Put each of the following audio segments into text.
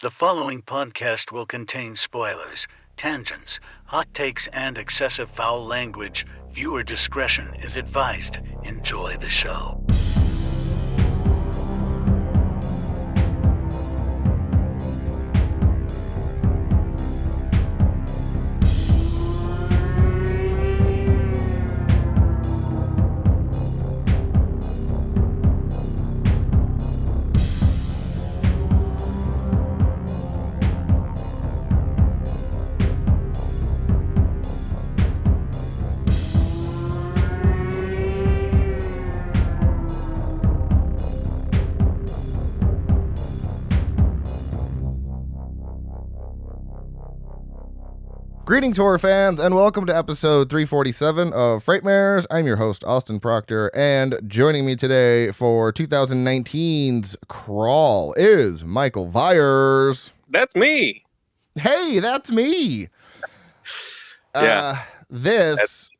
The following podcast will contain spoilers, tangents, hot takes, and excessive foul language. Viewer discretion is advised. Enjoy the show. Greetings, horror fans, and welcome to episode 347 of Frightmares. I'm your host, Austin Proctor, and joining me today for 2019's Crawl is Michael Vyers. That's me. Hey, that's me. This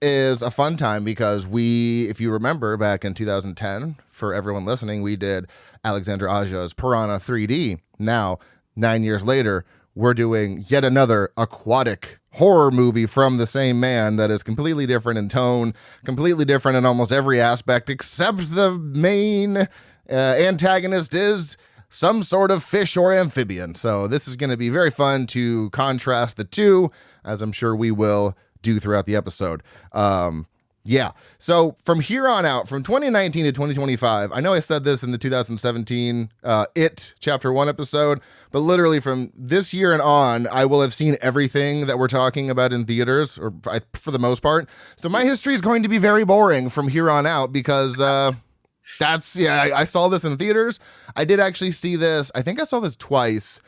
is a fun time because if you remember, back in 2010, for everyone listening, we did Alexandre Aja's Piranha 3D. Now, 9 years later, we're doing yet another aquatic horror movie from the same man that is completely different in tone, completely different in almost every aspect, except the main antagonist is some sort of fish or amphibian. So this is going to be very fun to contrast the two, as I'm sure we will do throughout the episode. So from here on out, from 2019 to 2025, I know I said this in the 2017 It Chapter 1 episode, but literally from this year and on, I will have seen everything that we're talking about in theaters, or for the most part. So my history is going to be very boring from here on out because I saw this in theaters. I did actually see this. I think I saw this twice,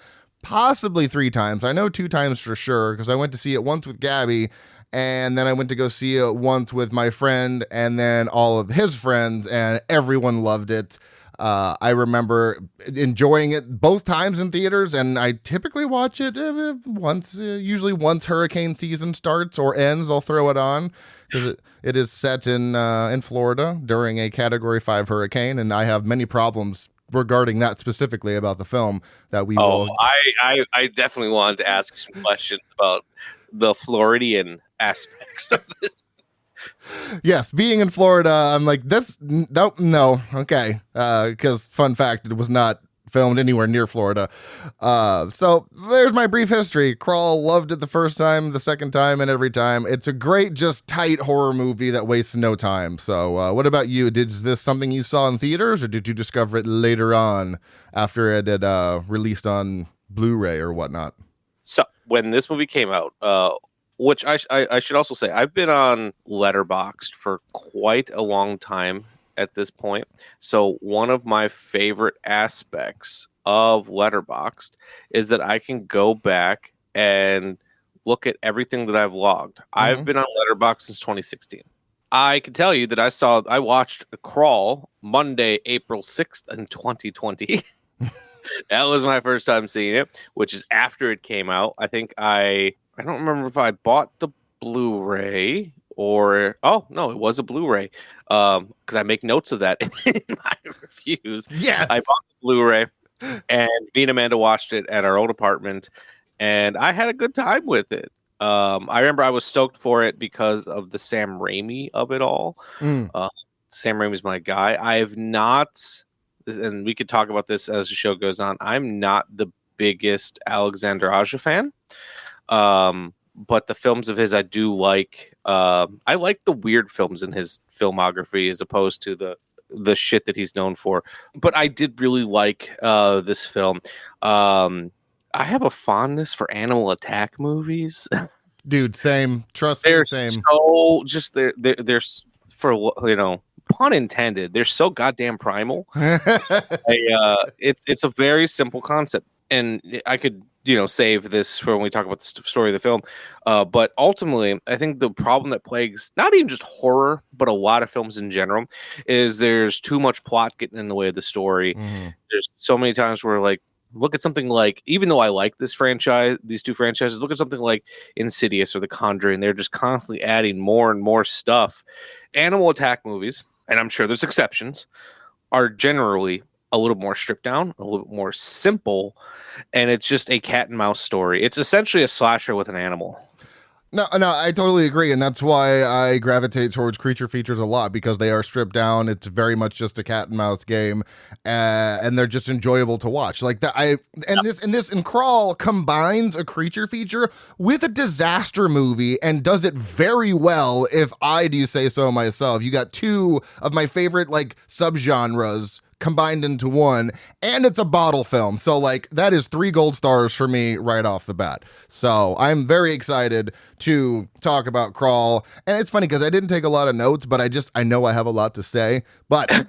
possibly 3 times. I know 2 times for sure because I went to see it once with Gabby, and then I went to go see it once with my friend and then all of his friends, and everyone loved it. I remember enjoying it both times in theaters, and I typically watch it usually once hurricane season starts or ends. I'll throw it on because it is set in Florida during a Category 5 hurricane, and I have many problems regarding that specifically about the film that we will. I definitely wanted to ask you some questions about the Floridian aspects of this. Yes, being in Florida, I'm like, no, okay. Because fun fact, it was not filmed anywhere near Florida. So there's my brief history. Crawl loved it the first time, the second time, and every time. It's a great, just tight horror movie that wastes no time. So what about you? Is this something you saw in theaters, or did you discover it later on after it had released on Blu-ray or whatnot? So when this movie came out, which I should also say, I've been on Letterboxd for quite a long time at this point. So one of my favorite aspects of Letterboxd is that I can go back and look at everything that I've logged. Mm-hmm. I've been on Letterboxd since 2016. I can tell you that I watched Crawl Monday, April 6th in 2020. That was my first time seeing it, which is after it came out. I think I don't remember if I bought the Blu-ray or... Oh, no, it was a Blu-ray. Because I make notes of that in my reviews. Yes! I bought the Blu-ray, and me and Amanda watched it at our old apartment, and I had a good time with it. I remember I was stoked for it because of the Sam Raimi of it all. Sam Raimi's my guy. I have not... And we could talk about this as the show goes on. I'm not the biggest Alexandre Aja fan. But the films of his I do like. I like the weird films in his filmography as opposed to the shit that he's known for. But I did really like this film. I have a fondness for animal attack movies. Dude, same. Trust me, same. So just they're for, pun intended, they're so goddamn primal. It's a very simple concept, and I could save this for when we talk about the story of the film. But ultimately, I think the problem that plagues not even just horror, but a lot of films in general, is there's too much plot getting in the way of the story. Mm-hmm. There's so many times where, like, look at something like, even though I like these 2 franchises, look at something like Insidious or The Conjuring. They're just constantly adding more and more stuff. Animal attack movies, and I'm sure there's exceptions, are generally a little more stripped down, a little more simple, and it's just a cat and mouse story. It's essentially a slasher with an animal. No, I totally agree, and that's why I gravitate towards creature features a lot, because they are stripped down. It's very much just a cat and mouse game, and they're just enjoyable to watch. Like that, and Crawl combines a creature feature with a disaster movie and does it very well, if I do say so myself. You got two of my favorite like subgenres combined into one, and it's a bottle film. So like that is 3 gold stars for me right off the bat. So I'm very excited to talk about Crawl. And it's funny because I didn't take a lot of notes, but I know I have a lot to say. But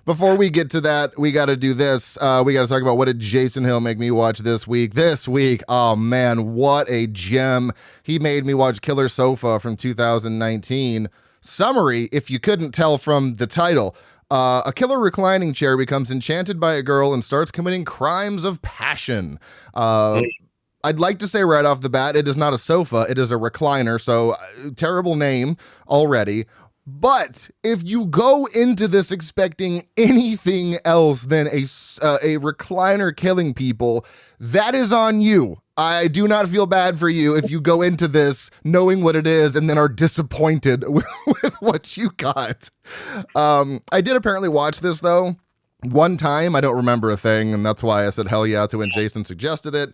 before we get to that, we got to do this. We got to talk about what did Jason Hill make me watch this week. Oh man, what a gem. He made me watch Killer Sofa from 2019. Summary, if you couldn't tell from the title. A killer reclining chair becomes enchanted by a girl and starts committing crimes of passion. I'd like to say right off the bat, it is not a sofa, it is a recliner, so terrible name already. But if you go into this expecting anything else than a recliner killing people, that is on you. I do not feel bad for you if you go into this knowing what it is and then are disappointed with what you got. I did apparently watch this, though, one time. I don't remember a thing, and that's why I said hell yeah to when Jason suggested it.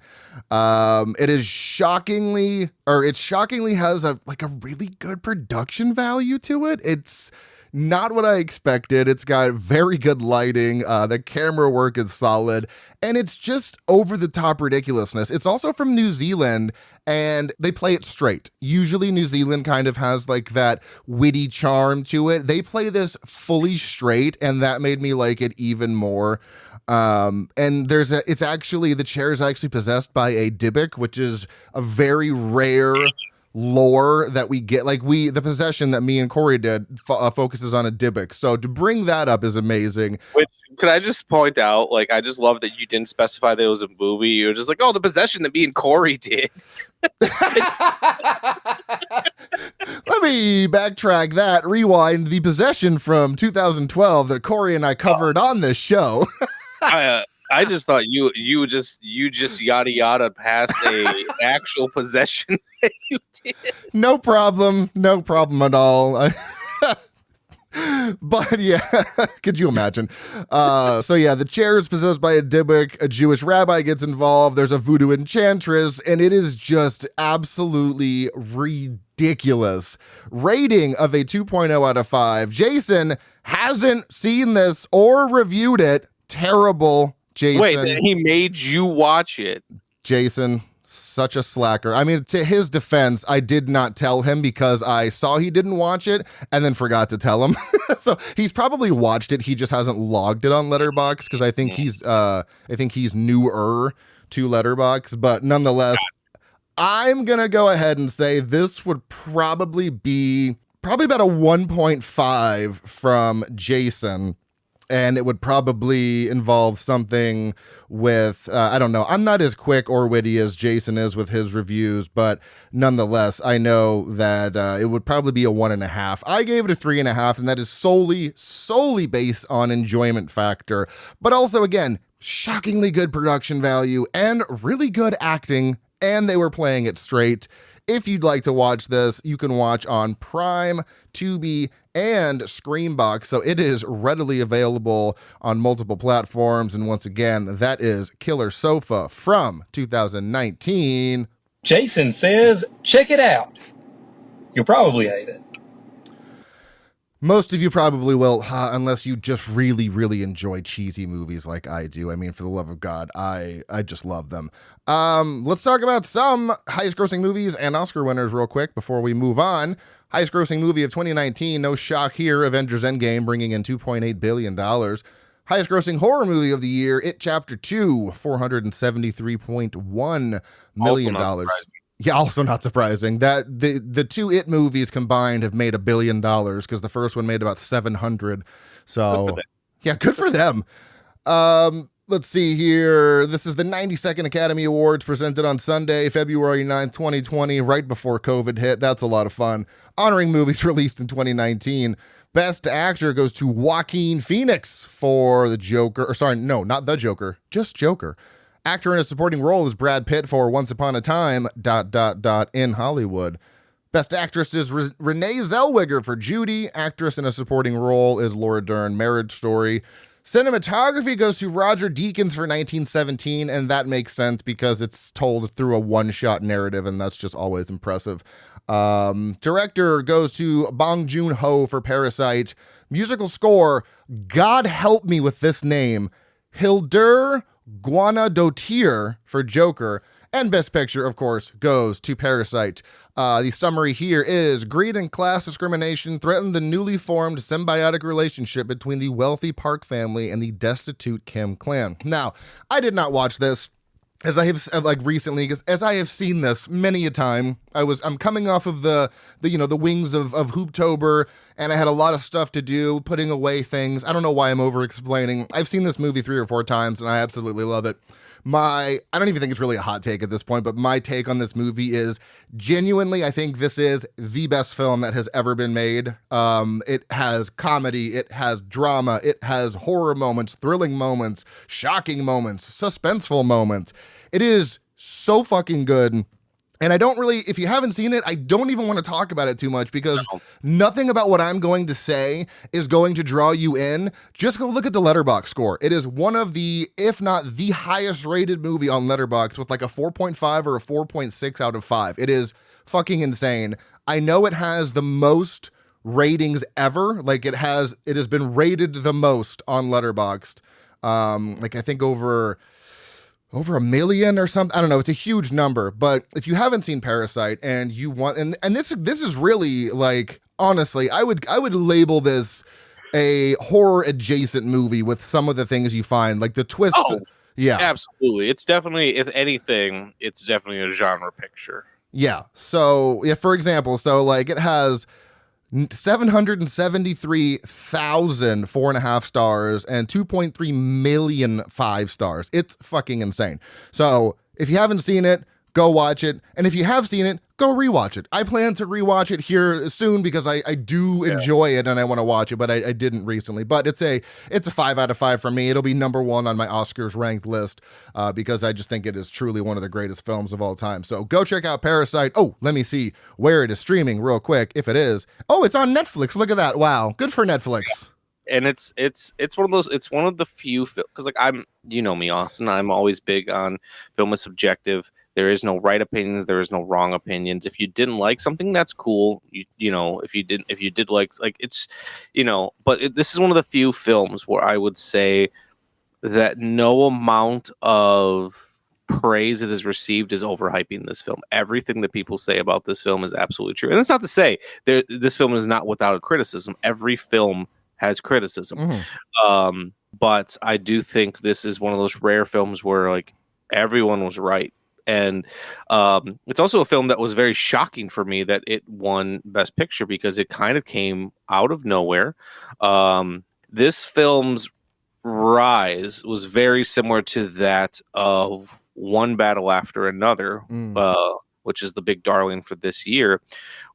It shockingly has a really good production value to it. It's not what I expected. It's got very good lighting. The camera work is solid, and it's just over the top ridiculousness. It's also from New Zealand, and they play it straight. Usually New Zealand kind of has like that witty charm to it. They play this fully straight, and that made me like it even more. And the chair is actually possessed by a Dybbuk, which is a very rare lore that we get. Like the possession that me and Corey did focuses on a Dybbuk. So to bring that up is amazing. Which, could I just point out, like, I just love that you didn't specify that it was a movie. You're just like, oh, the possession that me and Corey did. Let me backtrack that, rewind. The possession from 2012 that Corey and I covered on this show. I just thought you just yada yada past a actual possession that you did. No problem at all. But yeah, could you imagine? So yeah, the chair is possessed by a Dybbuk. A Jewish rabbi gets involved. There's a voodoo enchantress, and it is just absolutely ridiculous. Rating of a 2.0 out of 5. Jason hasn't seen this or reviewed it. Terrible. Jason. Wait, then he made you watch it. Jason, such a slacker. I mean, to his defense, I did not tell him because I saw he didn't watch it and then forgot to tell him. So he's probably watched it. He just hasn't logged it on Letterboxd because I think he's newer to Letterboxd. But nonetheless, I'm gonna go ahead and say this would probably be about a 1.5 from Jason. And it would probably involve something with, I don't know. I'm not as quick or witty as Jason is with his reviews, but nonetheless, I know that it would probably be a 1.5. I gave it a 3.5, and that is solely based on enjoyment factor. But also, again, shockingly good production value and really good acting, and they were playing it straight. If you'd like to watch this, you can watch on Prime, Tubi, and Screambox. So it is readily available on multiple platforms. And once again, that is Killer Sofa from 2019. Jason says, check it out. You'll probably hate it. Most of you probably will, unless you just really, really enjoy cheesy movies like I do. I mean, for the love of God, I just love them. Let's talk about some highest grossing movies and Oscar winners real quick before we move on. Highest grossing movie of 2019, no shock here, Avengers Endgame, bringing in $2.8 billion. Highest grossing horror movie of the year, It Chapter 2, $473.1 million. Yeah, also not surprising that the two It movies combined have made $1 billion because the first one made about 700. So yeah, good for them. Let's see here. This is the 92nd Academy Awards presented on Sunday, February 9th, 2020, right before COVID hit. That's a lot of fun. Honoring movies released in 2019. Best Actor goes to Joaquin Phoenix for the Joker. Or sorry, no, not the Joker, just Joker. Actor in a supporting role is Brad Pitt for Once Upon a Time, ... in Hollywood. Best Actress is Renee Zellweger for Judy. Actress in a supporting role is Laura Dern, Marriage Story. Cinematography goes to Roger Deakins for 1917, and that makes sense because it's told through a one-shot narrative, and that's just always impressive. Director goes to Bong Joon-ho for Parasite. Musical score, God help me with this name, Hildur Guðnadóttir for Joker. And Best Picture, of course, goes to Parasite. The summary here is greed and class discrimination threaten the newly formed symbiotic relationship between the wealthy Park family and the destitute Kim clan. Now, I did not watch this as I have recently, because as I have seen this many a time. I'm coming off of the wings of Hooptober, and I had a lot of stuff to do, putting away things. I don't know why I'm over explaining. I've seen this movie 3 or 4 times, and I absolutely love it. I don't even think it's really a hot take at this point, but my take on this movie is genuinely, I think this is the best film that has ever been made. It has comedy, it has drama, it has horror moments, thrilling moments, shocking moments, suspenseful moments. It is so fucking good. And I don't really, if you haven't seen it, I don't even want to talk about it too much because nothing about what I'm going to say is going to draw you in. Just go look at the Letterboxd score. It is one of the, if not the highest rated movie on Letterboxd with like a 4.5 or a 4.6 out of 5. It is fucking insane. I know it has the most ratings ever. Like it has been rated the most on Letterboxd. I think over 1 million or something. I don't know. It's a huge number. But if you haven't seen Parasite and you want, and this is really like, honestly, I would label this a horror adjacent movie with some of the things you find, like the twists. Oh, yeah, absolutely. It's definitely, if anything, it's definitely a genre picture. Yeah. So yeah, for example, it has 773,000 4.5 stars and 2.3 million 5 stars. It's fucking insane. So if you haven't seen it, go watch it. And if you have seen it, go rewatch it. I plan to rewatch it here soon because I do enjoy it and I want to watch it, but I didn't recently. But it's a 5 out of 5 for me. It'll be number 1 on my Oscars ranked list because I just think it is truly one of the greatest films of all time. So go check out Parasite. Oh, let me see where it is streaming real quick. If it is, it's on Netflix. Look at that. Wow, good for Netflix. And it's one of those. It's one of the few because I'm, you know me, Austin. I'm always big on film is subjective. There is no right opinions. There is no wrong opinions. If you didn't like something, that's cool. If you did like it's, but this is one of the few films where I would say that no amount of praise it has received is overhyping this film. Everything that people say about this film is absolutely true. And that's not to say this film is not without criticism. Every film has criticism. Mm-hmm. But I do think this is one of those rare films where like everyone was right. And it's also a film that was very shocking for me that it won Best Picture because it kind of came out of nowhere. This film's rise was very similar to that of One Battle After Another, which is the big darling for this year,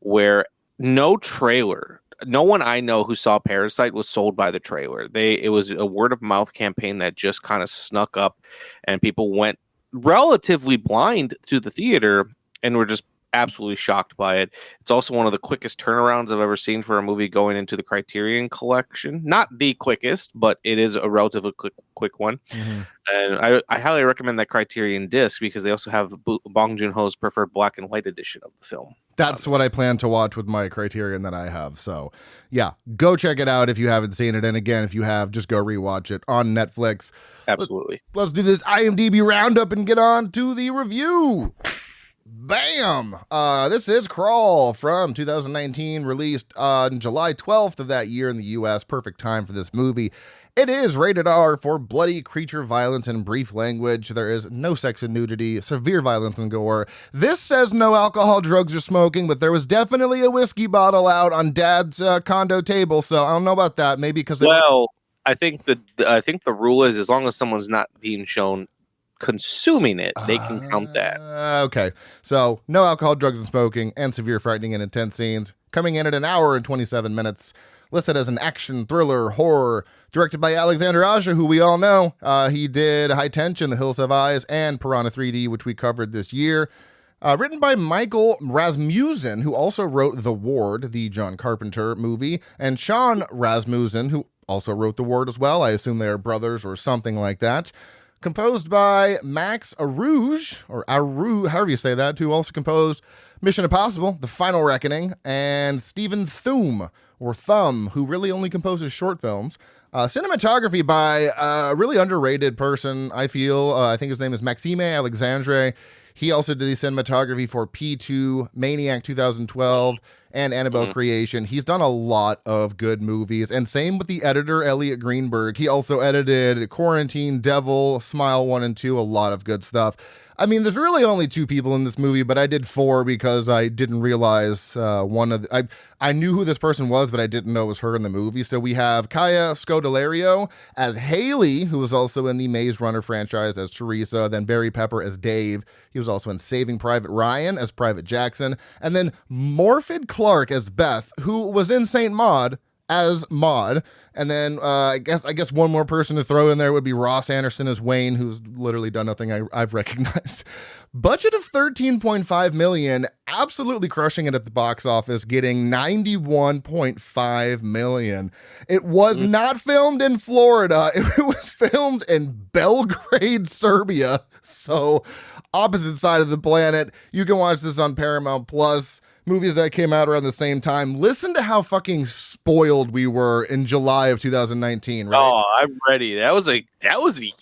where no one I know who saw Parasite was sold by the trailer. It was a word of mouth campaign that just kind of snuck up and people went relatively blind to the theater and were just absolutely shocked by it. It's also one of the quickest turnarounds I've ever seen for a movie going into the Criterion Collection. Not the quickest, but it is a relatively quick one. Mm-hmm. And I highly recommend that Criterion disc because they also have Bong Joon-ho's preferred black and white edition of the film. That's what I plan to watch with my Criterion that I have. So yeah, go check it out if you haven't seen it. And again, if you have, just go rewatch it on Netflix. Absolutely. Let's do this IMDb roundup and get on to the review. Bam! This is Crawl from 2019, released on July 12th of that year in the U.S. Perfect time for this movie. It is rated R for bloody creature violence and brief language. There is no sex and nudity, severe violence and gore. This says no alcohol, drugs, or smoking, but there was definitely a whiskey bottle out on Dad's condo table, so I don't know about that. Maybe because... I think the rule is as long as someone's not being shown consuming it, they can count that. Okay. So no alcohol, drugs, and smoking, and severe, frightening, and intense scenes. Coming in at an hour and 27 minutes. listed as an action, thriller, horror, directed by Alexander Aja, who we all know. He did High Tension, The Hills Have Eyes, and Piranha 3D, which we covered this year. Written by Michael Rasmussen, who also wrote The Ward, the John Carpenter movie, and Sean Rasmussen, who also wrote The Ward as well. I assume they are brothers or something like that. Composed by Max Arouge, or Aru, however you say that, who also composed Mission Impossible, The Final Reckoning, and Stephen Thum, or Thumb, who really only composes short films. Cinematography by a really underrated person, I feel. I think his name is Maxime Alexandre. He also did the cinematography for P2, Maniac 2012, and Annabelle Creation. He's done a lot of good movies, and same with the editor, Elliot Greenberg. He also edited Quarantine, Devil, Smile 1 and 2, a lot of good stuff. I mean, there's really only 2 people in this movie, but I did 4 because I didn't realize I knew who this person was, but I didn't know it was her in the movie. So we have Kaya Scodelario as Haley, who was also in the Maze Runner franchise as Teresa, then Barry Pepper as Dave. He was also in Saving Private Ryan as Private Jackson, and then Morfydd Clark as Beth, who was in Saint Maud as Maud. And then I guess one more person to throw in there would be Ross Anderson as Wayne, who's literally done nothing I've recognized. Budget of $13.5 million, absolutely crushing it at the box office, getting $91.5 million. It was not filmed in Florida. It was filmed in Belgrade, Serbia. So opposite side of the planet. You can watch this on Paramount Plus. Movies that came out around the same time. Listen to how fucking spoiled we were in July of 2019, right? Oh, I'm ready. That was a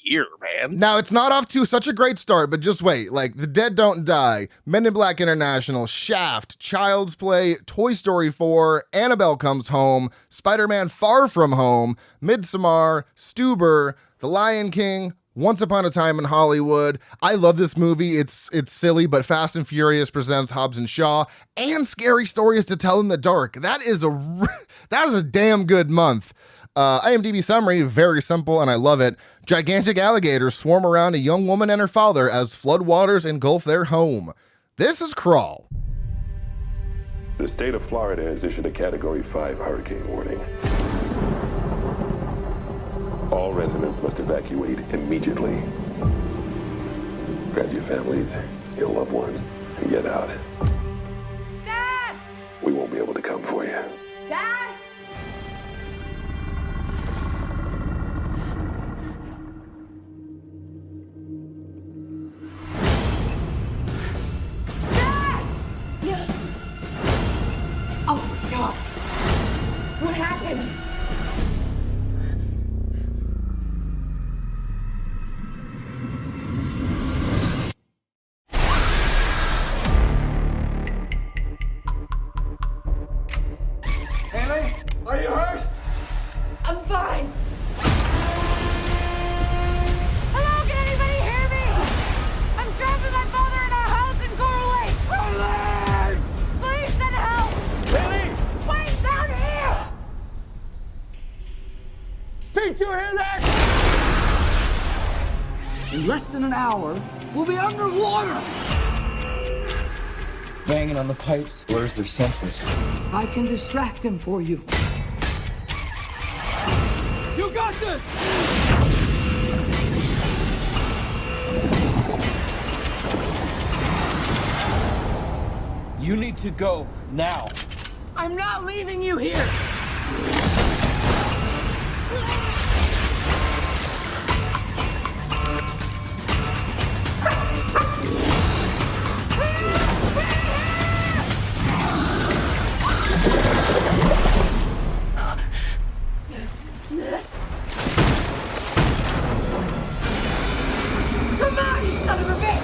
year, man. Now, it's not off to such a great start, but just wait. Like, The Dead Don't Die, Men in Black International, Shaft, Child's Play, Toy Story 4, Annabelle Comes Home, Spider-Man Far From Home, Midsommar, Stuber, The Lion King, Once Upon a Time in Hollywood. I love this movie. It's silly, but Fast and Furious presents Hobbs and Shaw, and Scary Stories to Tell in the Dark. That is a damn good month. IMDb summary, very simple, and I love it. Gigantic alligators swarm around a young woman and her father as floodwaters engulf their home. This is Crawl. The state of Florida has issued a Category 5 hurricane warning. All residents must evacuate immediately. Grab your families, your loved ones, and get out. Dad! We won't be able to come for you. Dad! Dad! Yeah. Oh my God. What happened? Are you hurt? I'm fine. Hello, can anybody hear me? I'm trapped with my father in our house in Coral Lake. Please send help. Billy! Wait, down here. Pete, you hear that? In less than an hour, we'll be underwater. Banging on the pipes blurs their senses. I can distract them for you. You got this! You need to go now. I'm not leaving you here. Come on, you son of a bitch!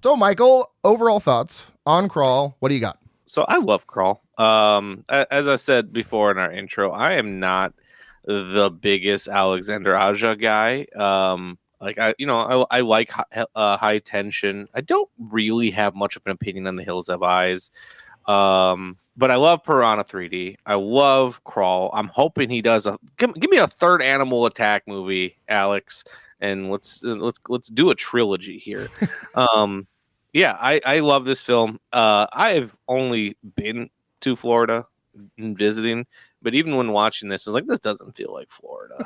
So, Michael, overall thoughts on Crawl. What do you got? So I love Crawl. As I said before in our intro, I am not the biggest Alexander Aja guy. I like High Tension. I don't really have much of an opinion on The Hills Have Eyes. But I love Piranha 3D. I love Crawl. I'm hoping he does give me a third Animal Attack movie, Alex. and let's do a trilogy here. Yeah, I love this film. I've only been to Florida visiting, but even when watching this, it's like, this doesn't feel like Florida.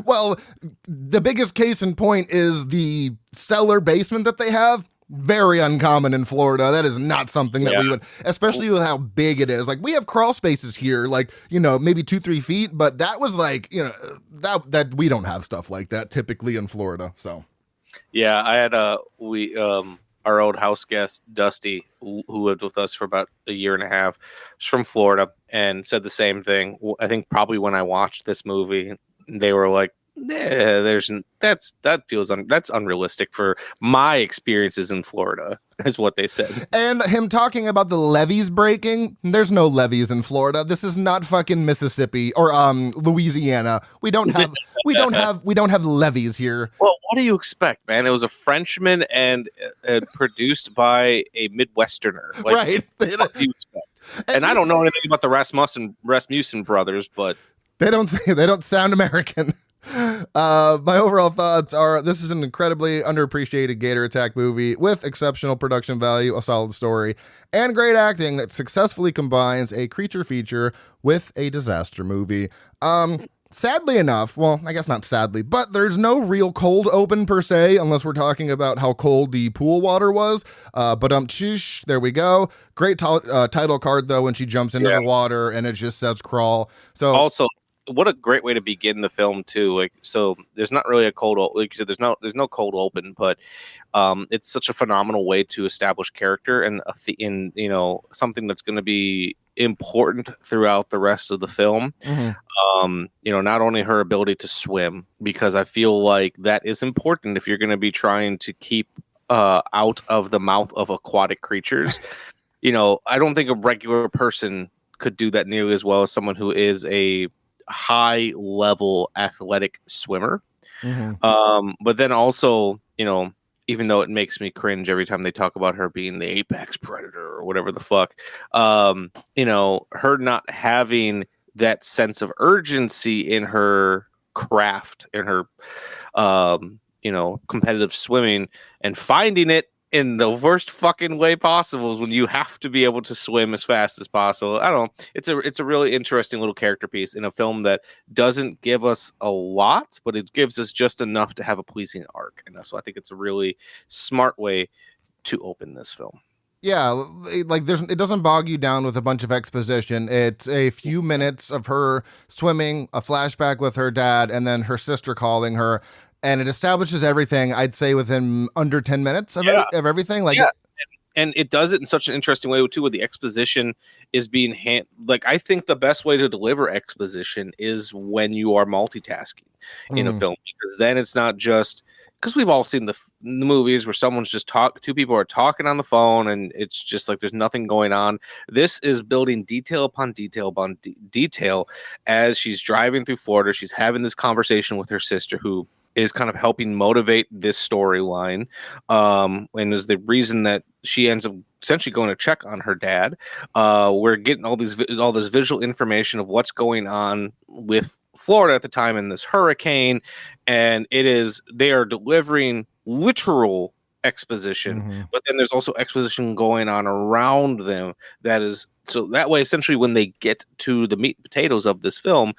Well, the biggest case in point is the cellar basement that they have. Very uncommon in Florida. That is not something that we would, especially with how big it is. Like, we have crawl spaces here, like, you know, maybe 2-3 feet, but that was like, you know, that we don't have stuff like that typically in Florida. So, yeah, I had our old house guest Dusty, who lived with us for about a year and a half, is from Florida, and said the same thing. I think probably when I watched this movie, they were like, that's unrealistic for my experiences in Florida, is what they said. And him talking about the levees breaking, there's no levees in Florida. This is not fucking Mississippi or Louisiana. We don't have levees here. Well, what do you expect, man? It was a Frenchman and produced by a Midwesterner. Like, right. What do you expect? And I don't know anything about the Rasmussen brothers, but they don't sound American. My overall thoughts are, this is an incredibly underappreciated gator attack movie with exceptional production value, a solid story, and great acting that successfully combines a creature feature with a disaster movie. Sadly enough, well, I guess not sadly, but there's no real cold open per se, unless we're talking about how cold the pool water was. There we go. Great title card though, when she jumps into the water and it just says crawl. So also, what a great way to begin the film too. Like, so there's not really a cold, like you said, there's no cold open, but it's such a phenomenal way to establish character and you know, something that's going to be important throughout the rest of the film. Mm-hmm. You know, not only her ability to swim, because I feel like that is important if you're going to be trying to keep out of the mouth of aquatic creatures. You know, I don't think a regular person could do that nearly as well as someone who is a high level athletic swimmer. Mm-hmm. But then also, you know, even though it makes me cringe every time they talk about her being the apex predator or whatever the fuck, you know, her not having that sense of urgency in her craft, in her, you know, competitive swimming, and finding it in the worst fucking way possible is when you have to be able to swim as fast as possible. I don't know. It's a really interesting little character piece in a film that doesn't give us a lot, but it gives us just enough to have a pleasing arc. And so I think it's a really smart way to open this film. Yeah, like it doesn't bog you down with a bunch of exposition. It's a few minutes of her swimming, a flashback with her dad, and then her sister calling her. And it establishes everything, I'd say, within under 10 minutes of everything. Like, and it does it in such an interesting way, too, where the exposition is being like, I think the best way to deliver exposition is when you are multitasking in a film, because then it's not just, because we've all seen the movies where someone's just two people are talking on the phone and it's just like there's nothing going on. This is building detail upon detail upon detail as she's driving through Florida. She's having this conversation with her sister, who is kind of helping motivate this storyline, and is the reason that she ends up essentially going to check on her dad. We're getting all this visual information of what's going on with Florida at the time in this hurricane, and they are delivering literal exposition, but then there's also exposition going on around them. So that way, essentially, when they get to the meat and potatoes of this film,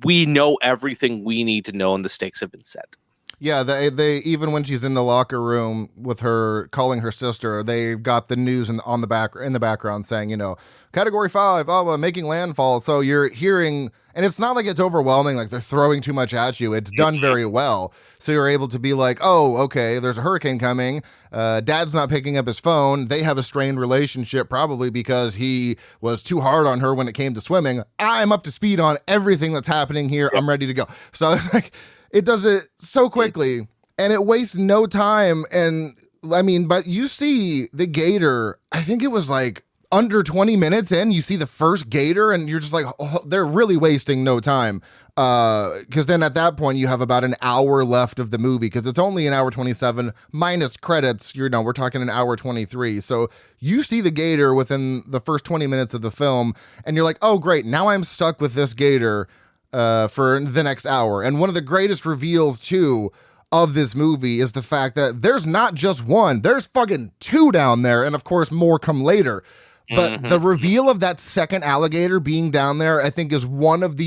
we know everything we need to know, and the stakes have been set. Yeah, they even when she's in the locker room with her calling her sister, they've got the news in the background saying, you know, Category 5, making landfall. So you're hearing, and it's not like it's overwhelming, like they're throwing too much at you. It's done very well. So you're able to be like, oh, okay, there's a hurricane coming. Dad's not picking up his phone. They have a strained relationship, probably because he was too hard on her when it came to swimming. I'm up to speed on everything that's happening here. I'm ready to go. So it's like, it does it so quickly and it wastes no time. And I mean, but you see the gator, I think it was like under 20 minutes in, you see the first gator and you're just like, oh, they're really wasting no time. Because then at that point you have about an hour left of the movie, because it's only an hour 27 minus credits. We're talking an hour 23. So you see the gator within the first 20 minutes of the film and you're like, oh great, now I'm stuck with this gator for the next hour. And one of the greatest reveals too of this movie is the fact that there's not just one, there's fucking two down there. And of course, more come later. But the reveal of that second alligator being down there, I think, is one of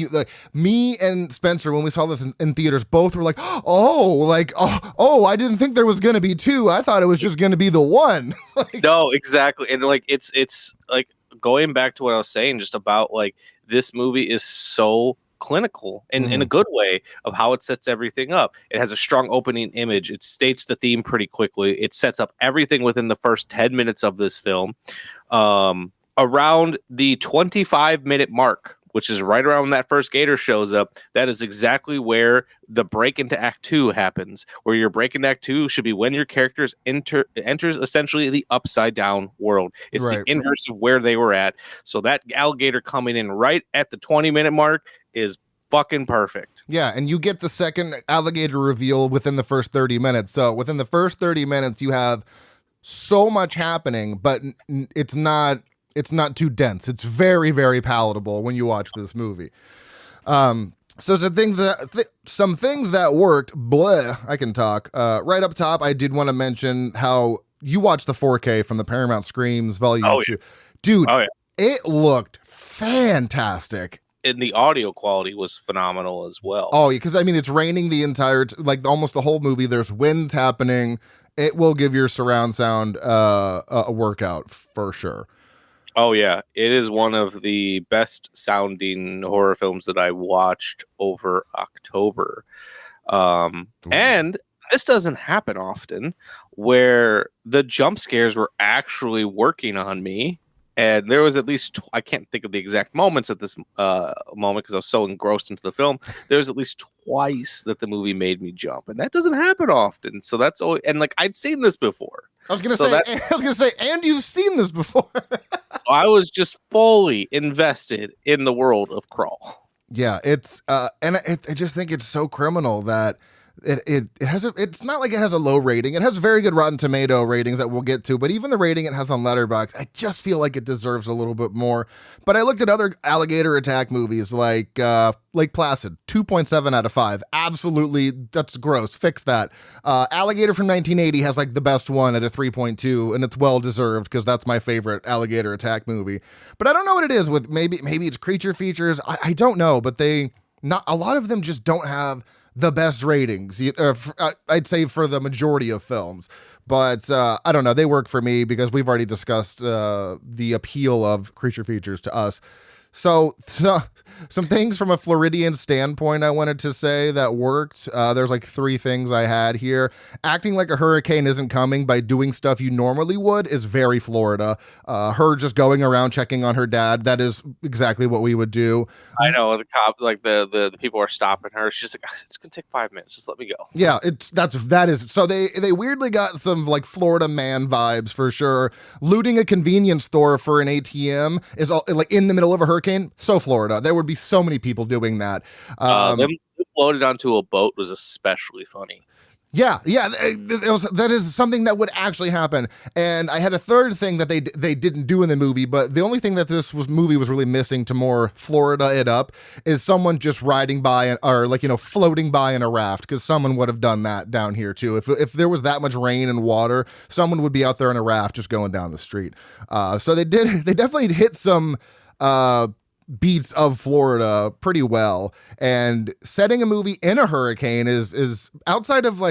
me and Spencer, when we saw this in theaters, both were like, oh, I didn't think there was going to be two. I thought it was just going to be the one. No, exactly. And like, it's like going back to what I was saying, just about like this movie is so clinical and in a good way of how it sets everything up. It has a strong opening image. It states the theme pretty quickly. It sets up everything within the first 10 minutes of this film. Around the 25-minute mark, which is right around when that first gator shows up, that is exactly where the break into Act 2 happens. Where your break into Act 2 should be when your characters enters essentially the upside down world. It's the inverse of where they were at. So that alligator coming in right at the 20-minute mark is fucking perfect. Yeah, and you get the second alligator reveal within the first 30 minutes. So within the first 30 minutes, you have so much happening, but it's not too dense. It's very, very palatable when you watch this movie. So some things that worked. I can talk. Right up top, I did want to mention how you watched the 4K from the Paramount Screams Volume 2. Dude, it looked fantastic. And the audio quality was phenomenal as well. Oh, because I mean, it's raining the entire, almost the whole movie. There's winds happening. It will give your surround sound a workout for sure. Oh, yeah. It is one of the best sounding horror films that I watched over October. And this doesn't happen often, where the jump scares were actually working on me. And there was at least, I can't think of the exact moments at this moment because I was so engrossed into the film. There was at least twice that the movie made me jump. And that doesn't happen often. So that's always, and like, I'd seen this before. I was gonna say, and you've seen this before. So I was just fully invested in the world of Crawl. Yeah, it's and I just think it's so criminal that it has it's not like it has a low rating. It has very good Rotten Tomato ratings that we'll get to, but even the rating it has on Letterboxd, I just feel like it deserves a little bit more. But I looked at other alligator attack movies like Lake Placid, 2.7 out of 5. Absolutely, that's gross. Fix that. Alligator from 1980 has like the best one at a 3.2, and it's well deserved because that's my favorite alligator attack movie. But I don't know what it is with maybe it's creature features. I don't know, but not a lot of them just don't have the best ratings, I'd say, for the majority of films. But I don't know. They work for me because we've already discussed the appeal of creature features to us. So some things from a Floridian standpoint I wanted to say that worked. There's like 3 things I had here. Acting like a hurricane isn't coming by doing stuff you normally would is very Florida. Her just going around checking on her dad, that is exactly what we would do. I know, the cop, like the people are stopping her. She's like, it's gonna take 5 minutes, just let me go. Yeah, that is so they weirdly got some like Florida man vibes for sure. Looting a convenience store for an ATM is all, like in the middle of a hurricane. So Florida, there would be so many people doing that. Them floated onto a boat was especially funny. Yeah, that is something that would actually happen. And I had a third thing that they didn't do in the movie, but the only thing that this movie was really missing to more Florida it up is someone just riding by or floating by in a raft, because someone would have done that down here too. If there was that much rain and water, someone would be out there in a raft just going down the street. So they definitely hit some beats of Florida pretty well, and setting a movie in a hurricane is outside of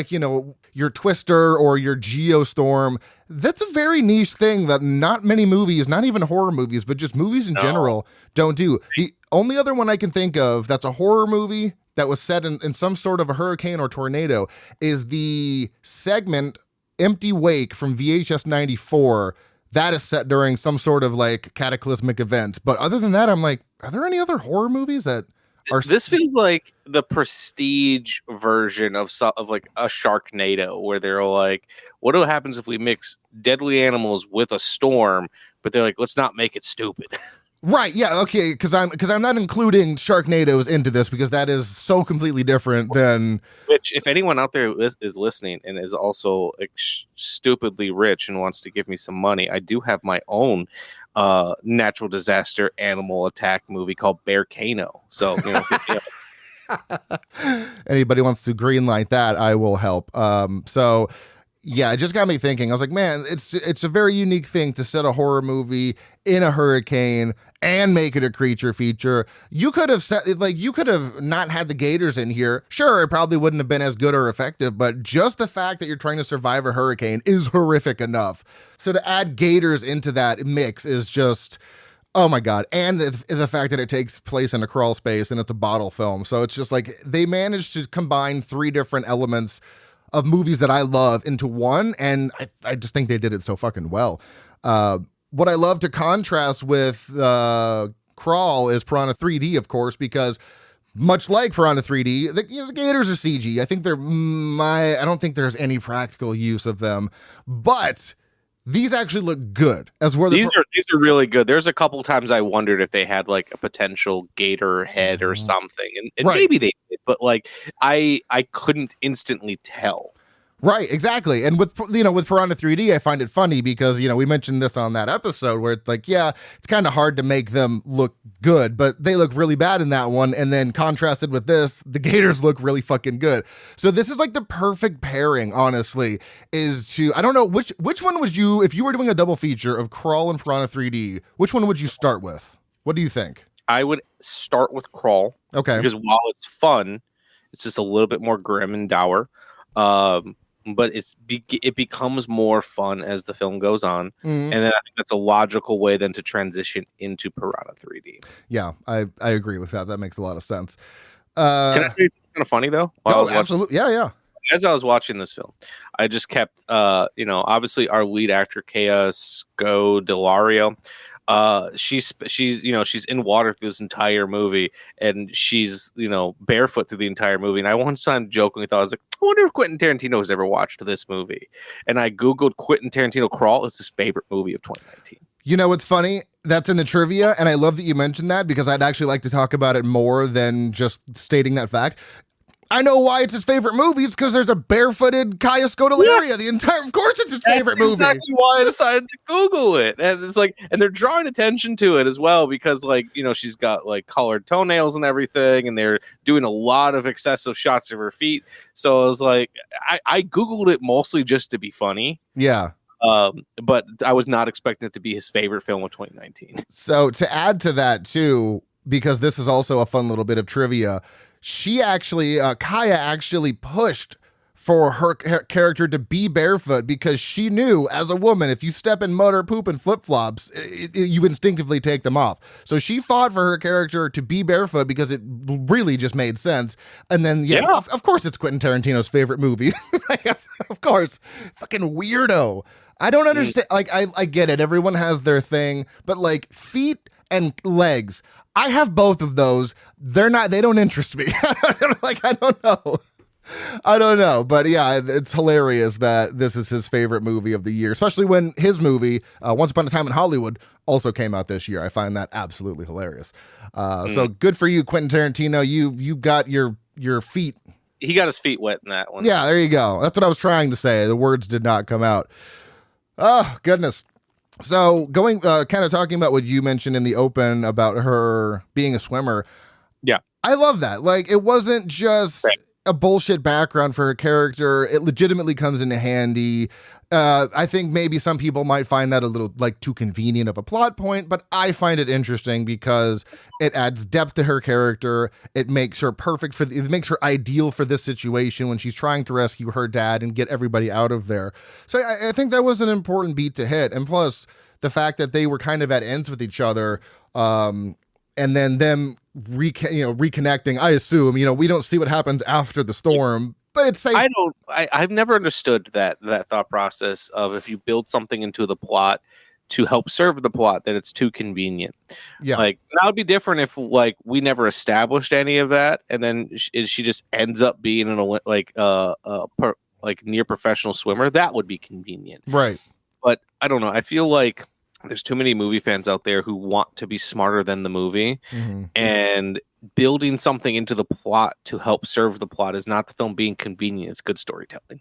your Twister or your Geostorm. That's a very niche thing that not many movies, not even horror movies, but just movies in general, don't do. The only other one I can think of that's a horror movie that was set in some sort of a hurricane or tornado is the segment Empty Wake from VHS 94. That is set during some sort of like cataclysmic event. But other than that, I'm like, are there any other horror movies that are... This feels like the prestige version of like a Sharknado, where they're like, what happens if we mix deadly animals with a storm? But they're like, let's not make it stupid. Right, yeah, okay, because I'm not including Sharknadoes into this because that is so completely different than... Which, if anyone out there is listening and is also stupidly rich and wants to give me some money, I do have my own natural disaster animal attack movie called Bearcano. So, Anybody wants to greenlight that, I will help. So yeah, it just got me thinking. I was like, man, it's a very unique thing to set a horror movie in a hurricane and make it a creature feature. You could have you could have not had the gators in here. Sure, it probably wouldn't have been as good or effective, but just the fact that you're trying to survive a hurricane is horrific enough. So to add gators into that mix is just, oh my God. And the fact that it takes place in a crawl space and it's a bottle film. So it's just like they managed to combine 3 different elements of movies that I love into one. And I just think they did it so fucking well. What I love to contrast with Crawl is Piranha 3D, of course, because much like Piranha 3D, the gators are CG. I think I don't think there's any practical use of them, but these actually look good. These are really good. There's a couple times I wondered if they had like a potential gator head or something, and right. Maybe they did, but like I couldn't instantly tell. Right, exactly. And with Piranha 3D, I find it funny because, we mentioned this on that episode where it's like, yeah, it's kind of hard to make them look good, but they look really bad in that one. And then contrasted with this, the gators look really fucking good. So this is like the perfect pairing, honestly, I don't know, which one would you, if you were doing a double feature of Crawl and Piranha 3D, which one would you start with? What do you think? I would start with Crawl. Okay. Because while it's fun, it's just a little bit more grim and dour. But it becomes more fun as the film goes on. And then I think that's a logical way then to transition into Piranha 3D. Yeah, I agree with that. That makes a lot of sense. Can I say something kind of funny, though? Absolutely. Yeah. As I was watching this film, I just kept, obviously our lead actor, Chaos Delario, she's in water through this entire movie, and she's barefoot through the entire movie. And I one time jokingly thought, I was like, I wonder if Quentin Tarantino has ever watched this movie. And I googled Quentin Tarantino Crawl is his favorite movie of 2019. You know what's funny? That's in the trivia, and I love that you mentioned that because I'd actually like to talk about it more than just stating that fact. I know why it's his favorite movie. It's because there's a barefooted Kaya Scodelaria. Of course it's his favorite movie. That's exactly why I decided to Google it. And it's like, and they're drawing attention to it as well because she's got like colored toenails and everything, and they're doing a lot of excessive shots of her feet. So I was like, I Googled it mostly just to be funny. Yeah. But I was not expecting it to be his favorite film of 2019. So to add to that too, because this is also a fun little bit of trivia, Kaya actually pushed for her character to be barefoot because she knew as a woman, if you step in mud or poop in flip-flops, you instinctively take them off. So she fought for her character to be barefoot because it really just made sense. And then, of course it's Quentin Tarantino's favorite movie. Of course. Fucking weirdo. I don't understand. Like, I get it. Everyone has their thing, but like feet and legs, I have both of those. They don't interest me. I don't know. But yeah, it's hilarious that this is his favorite movie of the year, especially when his movie, Once Upon a Time in Hollywood, also came out this year. I find that absolutely hilarious. So good for you, Quentin Tarantino. You got your feet. He got his feet wet in that one. Yeah, there you go. That's what I was trying to say. The words did not come out. Oh, goodness. So going, kind of talking about what you mentioned in the open about her being a swimmer. Yeah. I love that. Like, it wasn't just a bullshit background for her character. It legitimately comes in handy. I think maybe some people might find that a little like too convenient of a plot point, but I find it interesting because it adds depth to her character. It makes her it makes her ideal for this situation when she's trying to rescue her dad and get everybody out of there. So I think that was an important beat to hit. And plus the fact that they were kind of at ends with each other, and then them reconnecting, I assume, we don't see what happens after the storm. But it's safe. I've never understood that thought process of if you build something into the plot to help serve the plot, that it's too convenient. Yeah. Like, that would be different if like we never established any of that, and then she just ends up being like near professional swimmer. That would be convenient. Right. But I don't know. I feel like there's too many movie fans out there who want to be smarter than the movie, and building something into the plot to help serve the plot is not the film being convenient. It's good storytelling.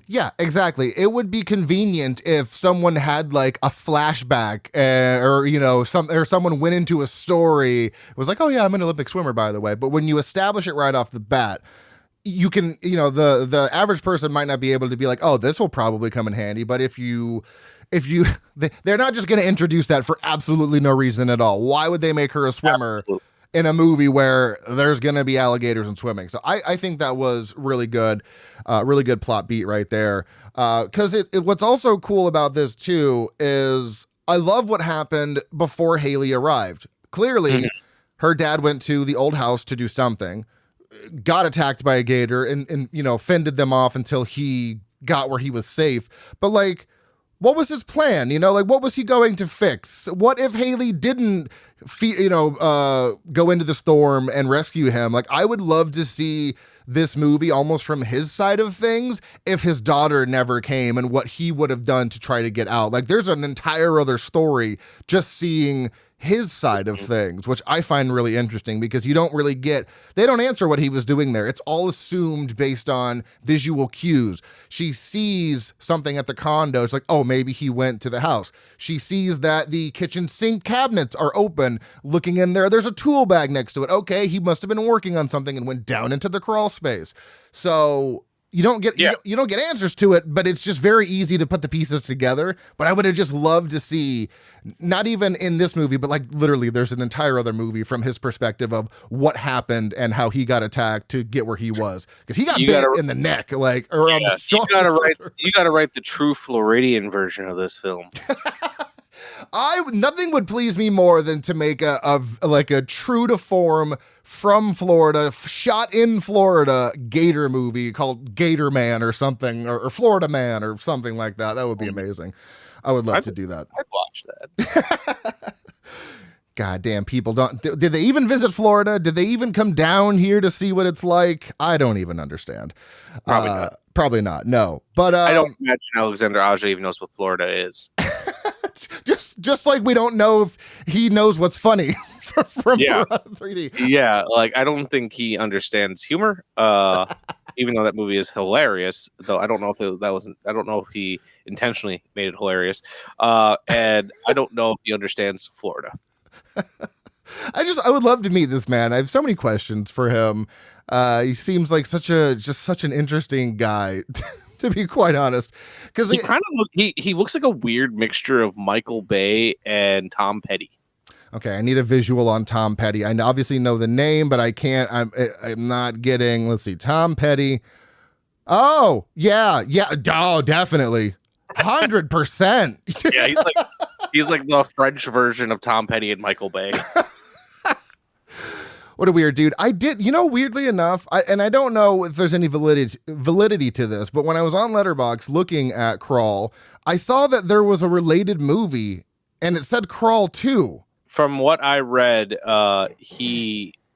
Yeah, exactly. It would be convenient if someone had like a flashback, or someone went into a story. It was like, oh yeah, I'm an Olympic swimmer, by the way. But when you establish it right off the bat, you can, the average person might not be able to be like, oh, this will probably come in handy. But if you, they're not just going to introduce that for absolutely no reason at all. Why would they make her a swimmer? Absolutely. In a movie where there's going to be alligators and swimming? So I think that was really good plot beat right there. Because what's also cool about this too is I love what happened before Haley arrived. Clearly, her dad went to the old house to do something, got attacked by a gator, and fended them off until he got where he was safe. But like, what was his plan? What was he going to fix? What if Haley didn't, go into the storm and rescue him? Like, I would love to see this movie almost from his side of things if his daughter never came and what he would have done to try to get out. Like, there's an entire other story just seeing his side of things, which I find really interesting because they don't answer what he was doing there. It's all assumed based on visual cues. She sees something at the condo. It's like, oh, maybe he went to the house. She sees that the kitchen sink cabinets are open. Looking in there, there's a tool bag next to it. Okay, he must have been working on something and went down into the crawl space. So you don't get answers to it, but it's just very easy to put the pieces together. But I would have just loved to see, not even in this movie, but like literally there's an entire other movie from his perspective of what happened and how he got attacked to get where he was. Because he got bit in the neck, or on the shoulder. You gotta write the true Floridian version of this film. Nothing would please me more than to make a true to form from Florida, shot in Florida gator movie called Gator Man or something, or Florida Man or something like that. That would be amazing. I would love to do that. I'd watch that. Goddamn people did they even visit Florida? Did they even come down here to see what it's like? I don't even understand. Probably not. No, but I don't imagine Alexander Aja even knows what Florida is. just like we don't know if he knows what's funny from 3D. Yeah, like I don't think he understands humor. Even though that movie is hilarious, though I don't know if I don't know if he intentionally made it hilarious. And I don't know if he understands Florida. I would love to meet this man. I have so many questions for him. He seems like such an interesting guy. To be quite honest, because he looks like a weird mixture of Michael Bay and Tom Petty. Okay, I need a visual on Tom Petty. I obviously know the name, but I can't. I'm not getting. Let's see, Tom Petty. Oh yeah. Oh, definitely, 100%. Yeah, he's like the French version of Tom Petty and Michael Bay. What a weird dude. I did, weirdly enough, and I don't know if there's any validity to this, but when I was on Letterboxd looking at Crawl, I saw that there was a related movie, and it said Crawl 2. From what I read,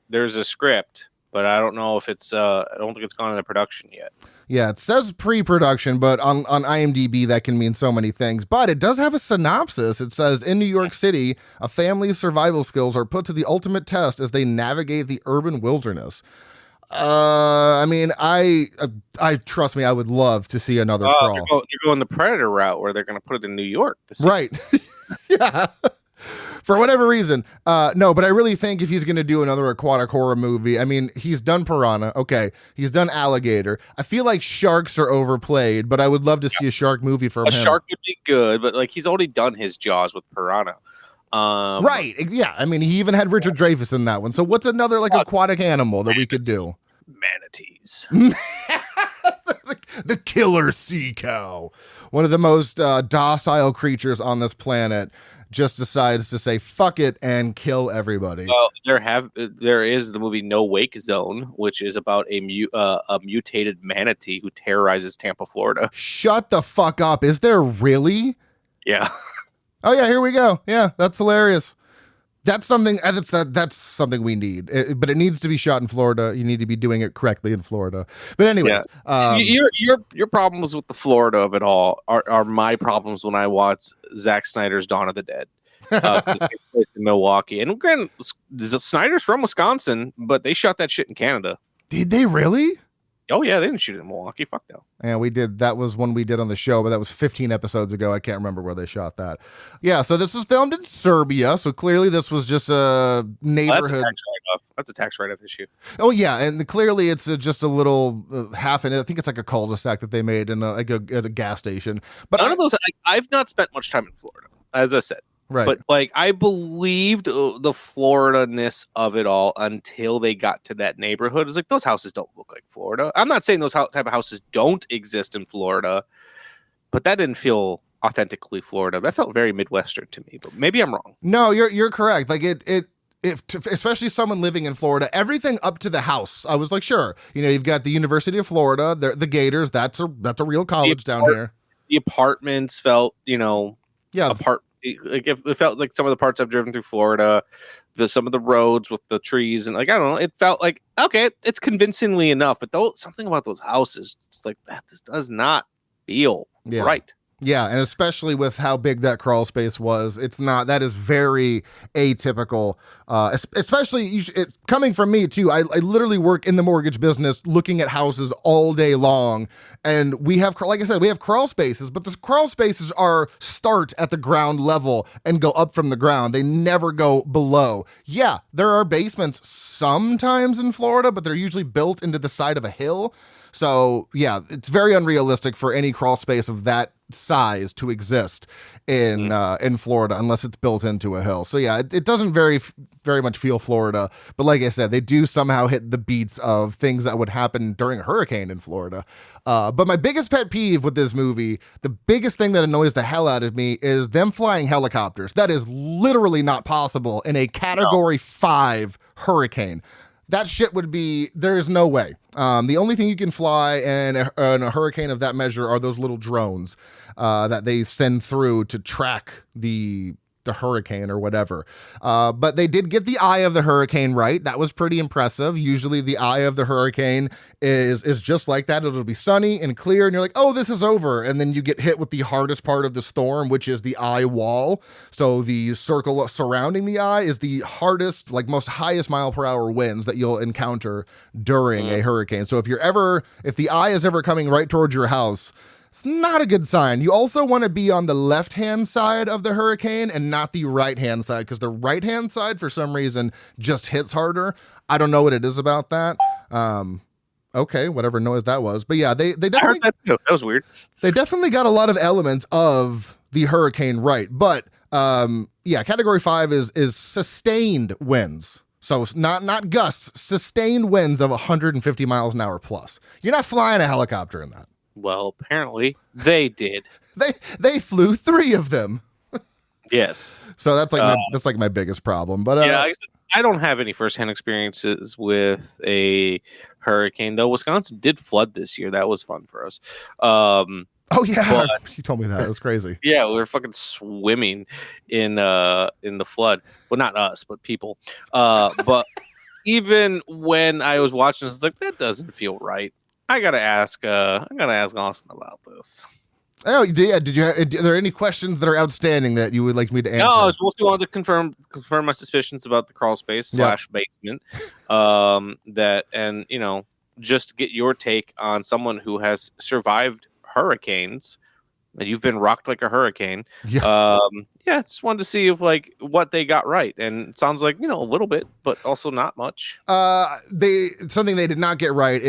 there's a script, but I don't know if it's, I don't think it's gone into production yet. Yeah, it says pre-production, but on IMDb that can mean so many things. But it does have a synopsis. It says, in New York City, a family's survival skills are put to the ultimate test as they navigate the urban wilderness. I mean, I trust me, I would love to see another Crawl. They're going the Predator route where they're going to put it in New York. Right. Yeah. For whatever reason. No, but I really think if he's going to do another aquatic horror movie, I mean, he's done Piranha. Okay. He's done Alligator. I feel like sharks are overplayed, but I would love to see a shark movie from him. A shark would be good, but like he's already done his Jaws with Piranha. Right. Yeah. I mean, he even had Richard Dreyfuss in that one. So what's another aquatic animal that we could do? Manatees. The killer sea cow. One of the most docile creatures on this planet just decides to say fuck it and kill everybody. Well, there is the movie No Wake Zone, which is about a mutated manatee who terrorizes Tampa, Florida. Shut the fuck up. Is there really? Yeah. Oh yeah, here we go. Yeah, that's hilarious. That's something that's something we need. But it needs to be shot in Florida. You need to be doing it correctly in Florida. But anyways, your problems with the Florida of it all are my problems when I watch Zack Snyder's Dawn of the Dead. It takes place in Milwaukee. And again, Snyder's from Wisconsin, but they shot that shit in Canada. Did they really? Oh yeah, they didn't shoot it in Milwaukee. Fuck no. And we did, that was one we did on the show, but that was 15 episodes ago. I can't remember where they shot that. Yeah, so this was filmed in Serbia, so clearly this was just a neighborhood. That's a tax write-off issue. Oh yeah, and clearly it's just a little half in it. I think it's like a cul-de-sac that they made in at a gas station. But none of those. I've not spent much time in Florida, as I said. Right. But like I believed the Florida-ness of it all until they got to that neighborhood. It's like those houses don't look like Florida. I'm not saying those type of houses don't exist in Florida, but that didn't feel authentically Florida. That felt very Midwestern to me. But maybe I'm wrong. No, you're correct. Like if especially someone living in Florida, everything up to the house, I was like, sure. You know, you've got the University of Florida, the Gators. That's a real college down here. The apartments felt, Like it felt like some of the parts I've driven through Florida, some of the roads with the trees, and like I don't know, it felt like okay, it's convincingly enough. But something about those houses, it's like that. This does not feel right. Yeah, and especially with how big that crawl space was, it's not. That is very atypical. Especially coming from me too. I literally work in the mortgage business, looking at houses all day long, and we have, like I said, we have crawl spaces, but the crawl spaces start at the ground level and go up from the ground. They never go below. Yeah, there are basements sometimes in Florida, but they're usually built into the side of a hill. So yeah, it's very unrealistic for any crawl space of that size to exist in Florida unless it's built into a hill. So yeah, it doesn't very much feel Florida, but like I said, they do somehow hit the beats of things that would happen during a hurricane in Florida. But my biggest pet peeve with this movie, the biggest thing that annoys the hell out of me is them flying helicopters. That is literally not possible in a Category 5 hurricane. That shit would be, there is no way. The only thing you can fly in a hurricane of that measure are those little drones that they send through to track the hurricane or whatever. But they did get the eye of the hurricane right. That was pretty impressive. Usually the eye of the hurricane is just like that. It'll be sunny and clear and you're like, oh, this is over. And then you get hit with the hardest part of the storm, which is the eye wall. So the circle surrounding the eye is the hardest, like most highest mile per hour winds that you'll encounter during a hurricane. So if the eye is ever coming right towards your house, it's not a good sign. You also want to be on the left-hand side of the hurricane and not the right-hand side, because the right-hand side, for some reason, just hits harder. I don't know what it is about that. Okay, whatever noise that was. But yeah, they definitely... I heard that too. That was weird. They definitely got a lot of elements of the hurricane right. But yeah, Category 5 is sustained winds. So not gusts, sustained winds of 150 miles an hour plus. You're not flying a helicopter in that. Well, apparently they did. They flew 3 of them. Yes. So that's like my biggest problem. But yeah, I don't have any firsthand experiences with a hurricane, though. Wisconsin did flood this year. That was fun for us. Oh yeah, you told me that. It was crazy. Yeah, we were fucking swimming in the flood. Well, not us, but people. But even when I was watching this, I was like, that doesn't feel right. I gotta ask Austin about this. Oh, yeah. Are there any questions that are outstanding that you would like me to answer? No, I was mostly wanted to confirm my suspicions about the crawl space / basement. That, and just get your take on someone who has survived hurricanes. You've been rocked like a hurricane. Yeah. Just wanted to see if what they got right, and it sounds like a little bit, but also not much. Something they did not get right.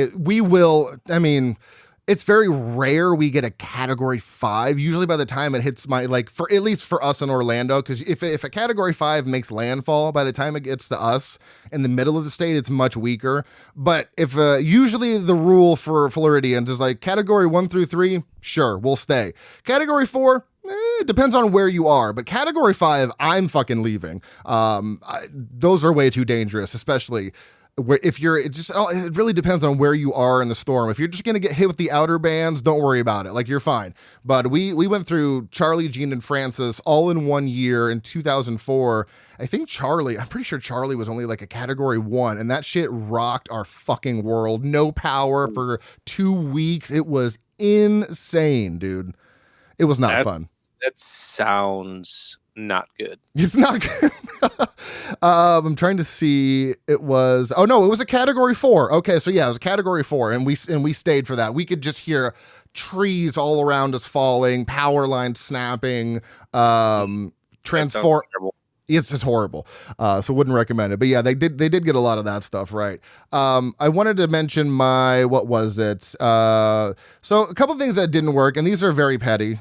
It's very rare we get a Category 5. Usually by the time it hits at least for us in Orlando, because if a Category 5 makes landfall, by the time it gets to us in the middle of the state, it's much weaker. But if usually the rule for Floridians is Category 1 through 3, sure, we'll stay. Category 4, it depends on where you are, but Category 5, I'm fucking leaving. Those are way too dangerous, especially it really depends on where you are in the storm. If you're just going to get hit with the outer bands, don't worry about it. You're fine. But we went through Charlie, Gene, and Francis all in 1 year in 2004. I'm pretty sure Charlie was only a Category 1, and that shit rocked our fucking world. No power for 2 weeks. It was insane, dude. It was not fun. That sounds not good. It's not good. I'm trying to see. It was it was a category 4. Okay, so yeah, it was a category 4, and we stayed for that. We could just hear trees all around us falling, power lines snapping, transform. It's just horrible. So wouldn't recommend it. But yeah, they did get a lot of that stuff right. I wanted to mention what was it? So a couple of things that didn't work, and these are very petty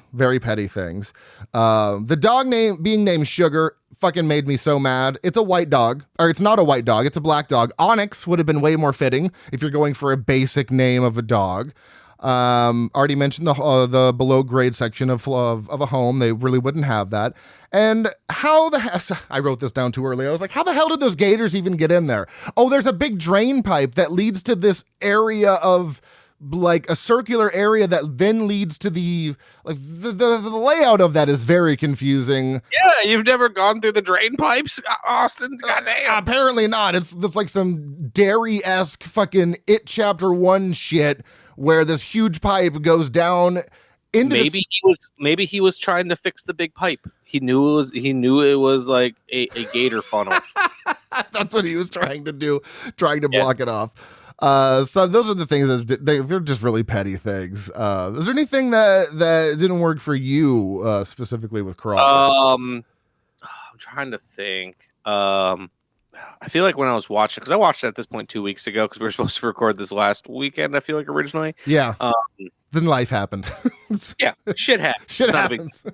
things. The dog being named Sugar fucking made me so mad. It's a white dog, or it's not a white dog, it's a black dog. Onyx would have been way more fitting if you're going for a basic name of a dog. Already mentioned the below grade section of a home. They really wouldn't have that. And how the hell, I wrote this down too early. I was like, how the hell did those gators even get in there? Oh, there's a big drain pipe that leads to this area of like a circular area that then leads to the layout of that is very confusing. Yeah, you've never gone through the drain pipes, Austin? Goddamn. Apparently not. It's like some Dairy-esque fucking It Chapter 1 shit where this huge pipe goes down into maybe he was trying to fix the big pipe. He knew it was like a gator funnel. That's what he was trying to do, block it off. So those are the things that they're just really petty things. Is there anything that didn't work for you specifically with Crawl? I'm trying to think. I feel like when I was watching, because I watched it at this point 2 weeks ago, because we were supposed to record this last weekend, I feel like originally. Yeah. Then life happened. Yeah, shit happens. Shit happens.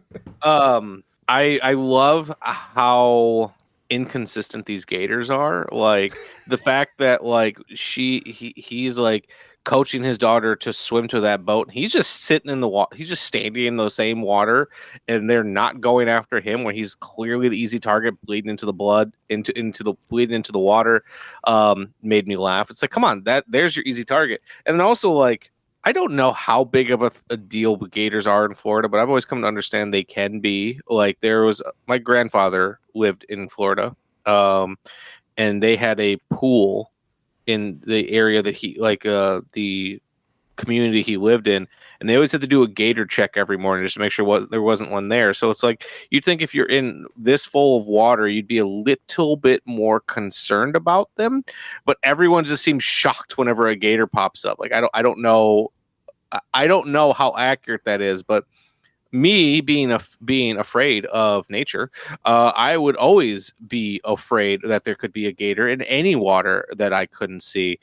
I love how inconsistent these gators are. Like the fact that like he's like coaching his daughter to swim to that boat. He's just sitting in the water. He's just standing in the same water, and they're not going after him when he's clearly the easy target, bleeding into the blood, bleeding into the water. Made me laugh. It's like, come on, there's your easy target. And then also like, I don't know how big of a deal gators are in Florida, but I've always come to understand they can be. Like my grandfather lived in Florida, and they had a pool in the area that the community he lived in, and they always had to do a gator check every morning just to make sure there wasn't one there. So it's like, you'd think if you're in this full of water, you'd be a little bit more concerned about them, but everyone just seems shocked whenever a gator pops up. Like, I don't know how accurate that is, but me being afraid of nature, I would always be afraid that there could be a gator in any water that I couldn't see.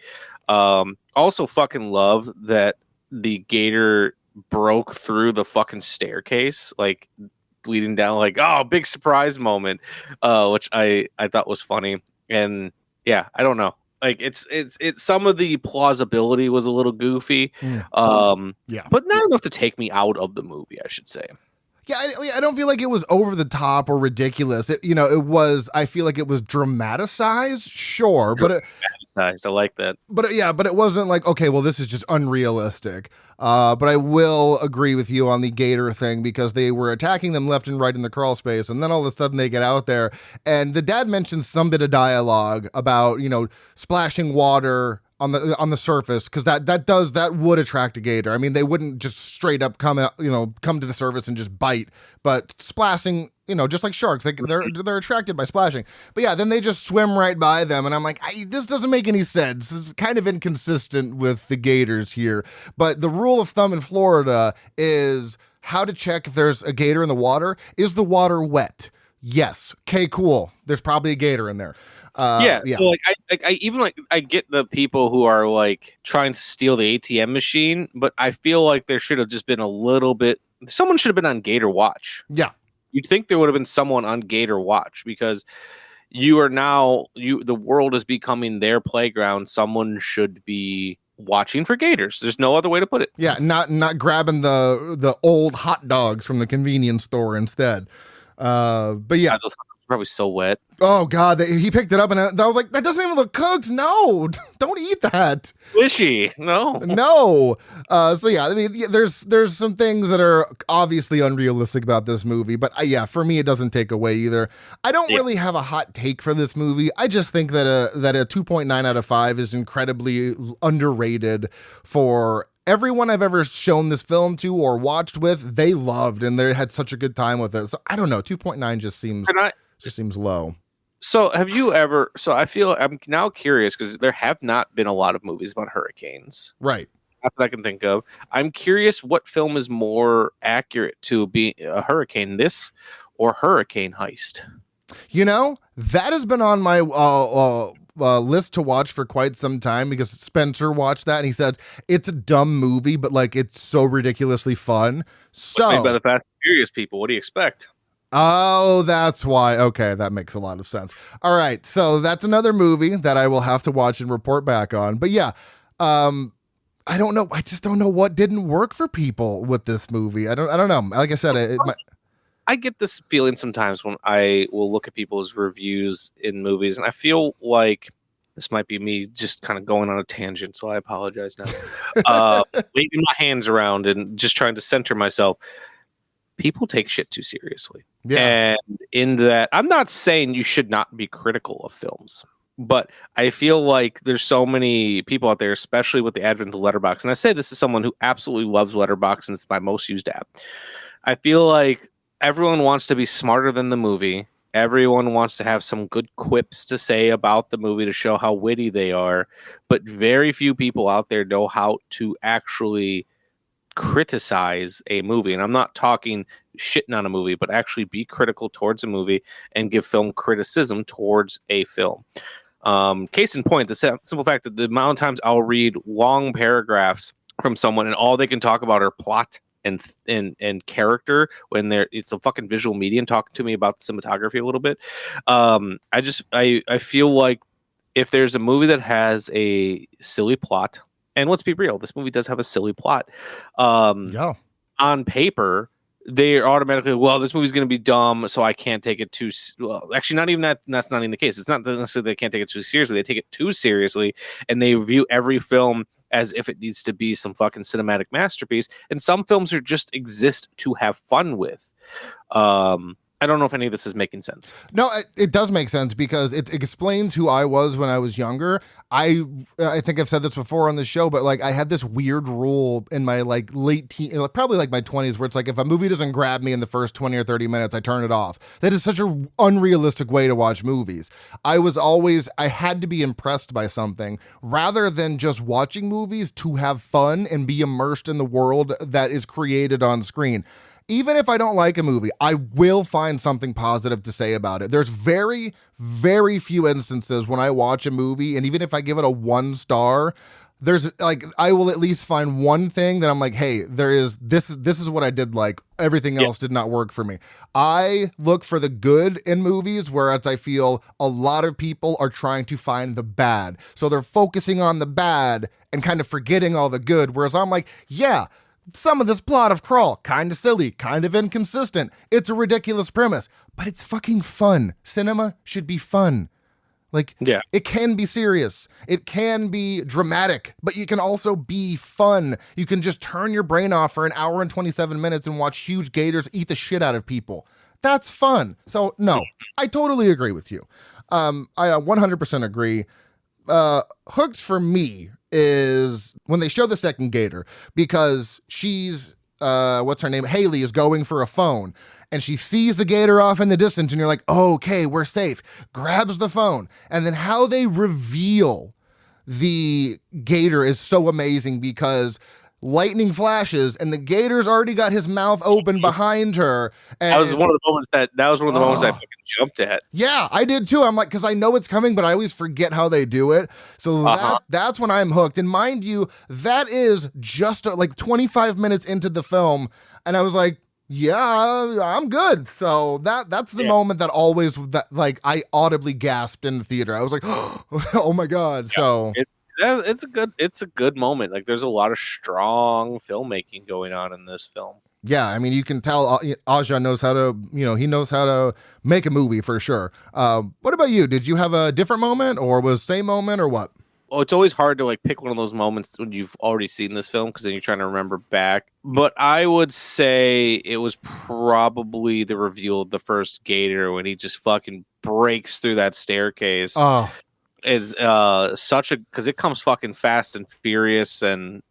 Also fucking love that the gator broke through the fucking staircase, like bleeding down, like, oh, big surprise moment, which I thought was funny. And yeah, I don't know. Like it's some of the plausibility was a little goofy, yeah, but not enough to take me out of the movie, I should say. Yeah, I don't feel like it was over the top or ridiculous. It was. I feel like it was dramatized, sure, but dramatized. I like that. But it wasn't like, okay, well, this is just unrealistic. But I will agree with you on the gator thing, because they were attacking them left and right in the crawl space, and then all of a sudden they get out there, and the dad mentions some bit of dialogue about splashing water on the surface, because that would attract a gator. I mean, they wouldn't just straight up come to the surface and just bite, but splashing, just like sharks, they're attracted by splashing. But yeah, then they just swim right by them, and I'm like, this doesn't make any sense. It's kind of inconsistent with the gators here. But the rule of thumb in Florida is how to check if there's a gator in the water. Is the water wet? Yes. Okay, cool. There's probably a gator in there. Yeah. So like I get the people who are like trying to steal the ATM machine, but I feel like there should have just been someone should have been on Gator Watch. Yeah. You'd think there would have been someone on Gator Watch, because the world is becoming their playground. Someone should be watching for gators. There's no other way to put it. Yeah, not grabbing the old hot dogs from the convenience store instead. But yeah, those hot dogs are probably so wet. Oh God, he picked it up and I was like, that doesn't even look cooked. No, don't eat that. Squishy. No. So yeah, I mean, there's some things that are obviously unrealistic about this movie, but yeah, for me, it doesn't take away either. I don't really have a hot take for this movie. I just think that a 2.9 out of 5 is incredibly underrated for everyone I've ever shown this film to or watched with. They loved and they had such a good time with it. So I don't know, 2.9 just seems low. So have you ever? So I feel I'm now curious because there have not been a lot of movies about hurricanes. Right. Not that I can think of. I'm curious what film is more accurate to be a hurricane, this or Hurricane Heist? You know, that has been on my list to watch for quite some time because Spencer watched that and he said it's a dumb movie, but like it's so ridiculously fun. So Made by the Fast and Furious people. What do you expect? Oh, that's why. Okay, that makes a lot of sense. All right, so that's another movie that I will have to watch and report back on. But yeah, I don't know. I just don't know what didn't work for people with this movie. I don't know. Like I said, I get this feeling sometimes when I will look at people's reviews in movies, and I feel like this might be me just kind of going on a tangent, so I apologize now. Waving my hands around and just trying to center myself. People take shit too seriously. Yeah. And in that, I'm not saying you should not be critical of films, but I feel like there's so many people out there, especially with the advent of Letterboxd. And I say this as someone who absolutely loves Letterboxd, and it's my most used app. I feel like everyone wants to be smarter than the movie. Everyone wants to have some good quips to say about the movie to show how witty they are. But very few people out there know how to actually criticize a movie. And I'm not talking shitting on a movie, but actually be critical towards a movie and give film criticism towards a film. Case in point, the simple fact that the amount of times I'll read long paragraphs from someone and all they can talk about are plot and character when it's a fucking visual medium talking to me about the cinematography a little bit. I feel like if there's a movie that has a silly plot, and let's be real, this movie does have a silly plot. On paper, they're automatically, well, this movie's going to be dumb, so I can't take it too. Well, actually, not even that. That's not even the case. It's not necessarily they can't take it too seriously. They take it too seriously, and they view every film as if it needs to be some fucking cinematic masterpiece. And some films are just exist to have fun with. I don't know if any of this is making sense. No, it does make sense because it explains who I was when I was younger. I think I've said this before on the show, but like I had this weird rule in my like late teen, probably like my 20s, where it's like if a movie doesn't grab me in the first 20 or 30 minutes, I turn it off. That is such an unrealistic way to watch movies. I had to be impressed by something rather than just watching movies to have fun and be immersed in the world that is created on screen. Even if I don't like a movie, I will find something positive to say about it. There's very, very few instances when I watch a movie, and even if I give it a 1 star, there's like I will at least find one thing that I'm like, hey, this is what I did like. Everything else did not work for me. I look for the good in movies, whereas I feel a lot of people are trying to find the bad. So they're focusing on the bad and kind of forgetting all the good, whereas I'm like, yeah, some of this plot of Crawl, kind of silly, kind of inconsistent. It's a ridiculous premise, but it's fucking fun. Cinema should be fun. Like, It can be serious. It can be dramatic, but you can also be fun. You can just turn your brain off for an hour and 27 minutes and watch huge gators eat the shit out of people. That's fun. So, no, I totally agree with you. I 100% agree. Hooked for me is when they show the second gator, because she's what's her name, Haley, is going for a phone and she sees the gator off in the distance and you're like, oh, okay, we're safe, grabs the phone, and then how they reveal the gator is so amazing because lightning flashes and the gator's already got his mouth open behind her. And that was one of the moments I fucking jumped at. Yeah, I did too. I'm like, because I know it's coming, but I always forget how they do it. So that's when I'm hooked. And mind you, that is just like 25 minutes into the film. And I was like, yeah, I'm good. So that's the moment that always like I audibly gasped in the theater. I was like, oh my God. Yeah, so it's a good moment. Like there's a lot of strong filmmaking going on in this film. Yeah, I mean, you can tell Aja knows how to, he knows how to make a movie for sure. What about you? Did you have a different moment or was same moment or what? Well, it's always hard to like pick one of those moments when you've already seen this film because then you're trying to remember back. But I would say it was probably the reveal of the first gator when he just fucking breaks through that staircase. Oh, is because it comes fucking fast and furious, and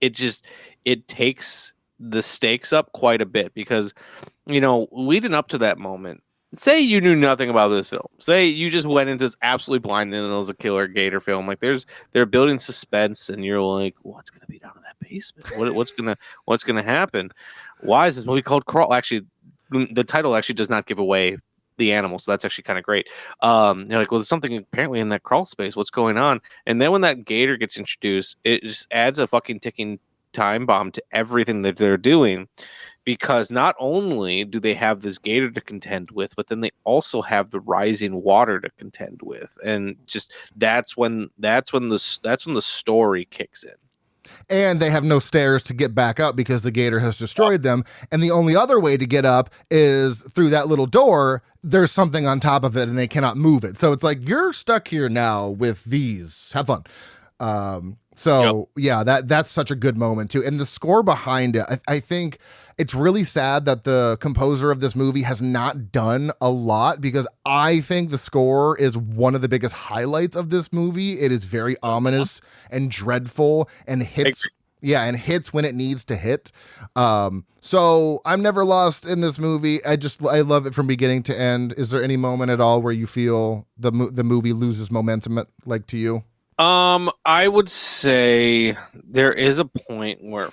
it takes the stakes up quite a bit because leading up to that moment, say you knew nothing about this film. Say you just went into this absolutely blind and it was a killer gator film. Like they're building suspense and you're like, what's gonna be down in that basement? What's gonna happen? Why is this movie called Crawl? Actually, the title actually does not give away the animal, so that's actually kind of great. You're like, well, there's something apparently in that crawl space. What's going on? And then when that gator gets introduced, it just adds a fucking ticking time bomb to everything that they're doing, because not only do they have this gator to contend with, but then they also have the rising water to contend with, and just that's when the story kicks in. And they have no stairs to get back up because the gator has destroyed them. And the only other way to get up is through that little door. There's something on top of it and they cannot move it. So it's like, you're stuck here now with these. Have fun. Yeah, that's such a good moment too. And the score behind it, I think it's really sad that the composer of this movie has not done a lot, because I think the score is one of the biggest highlights of this movie. It is very ominous and dreadful and hits when it needs to hit. So I'm never lost in this movie. I love it from beginning to end. Is there any moment at all where you feel the movie loses momentum, like, to you? I would say there is a point where,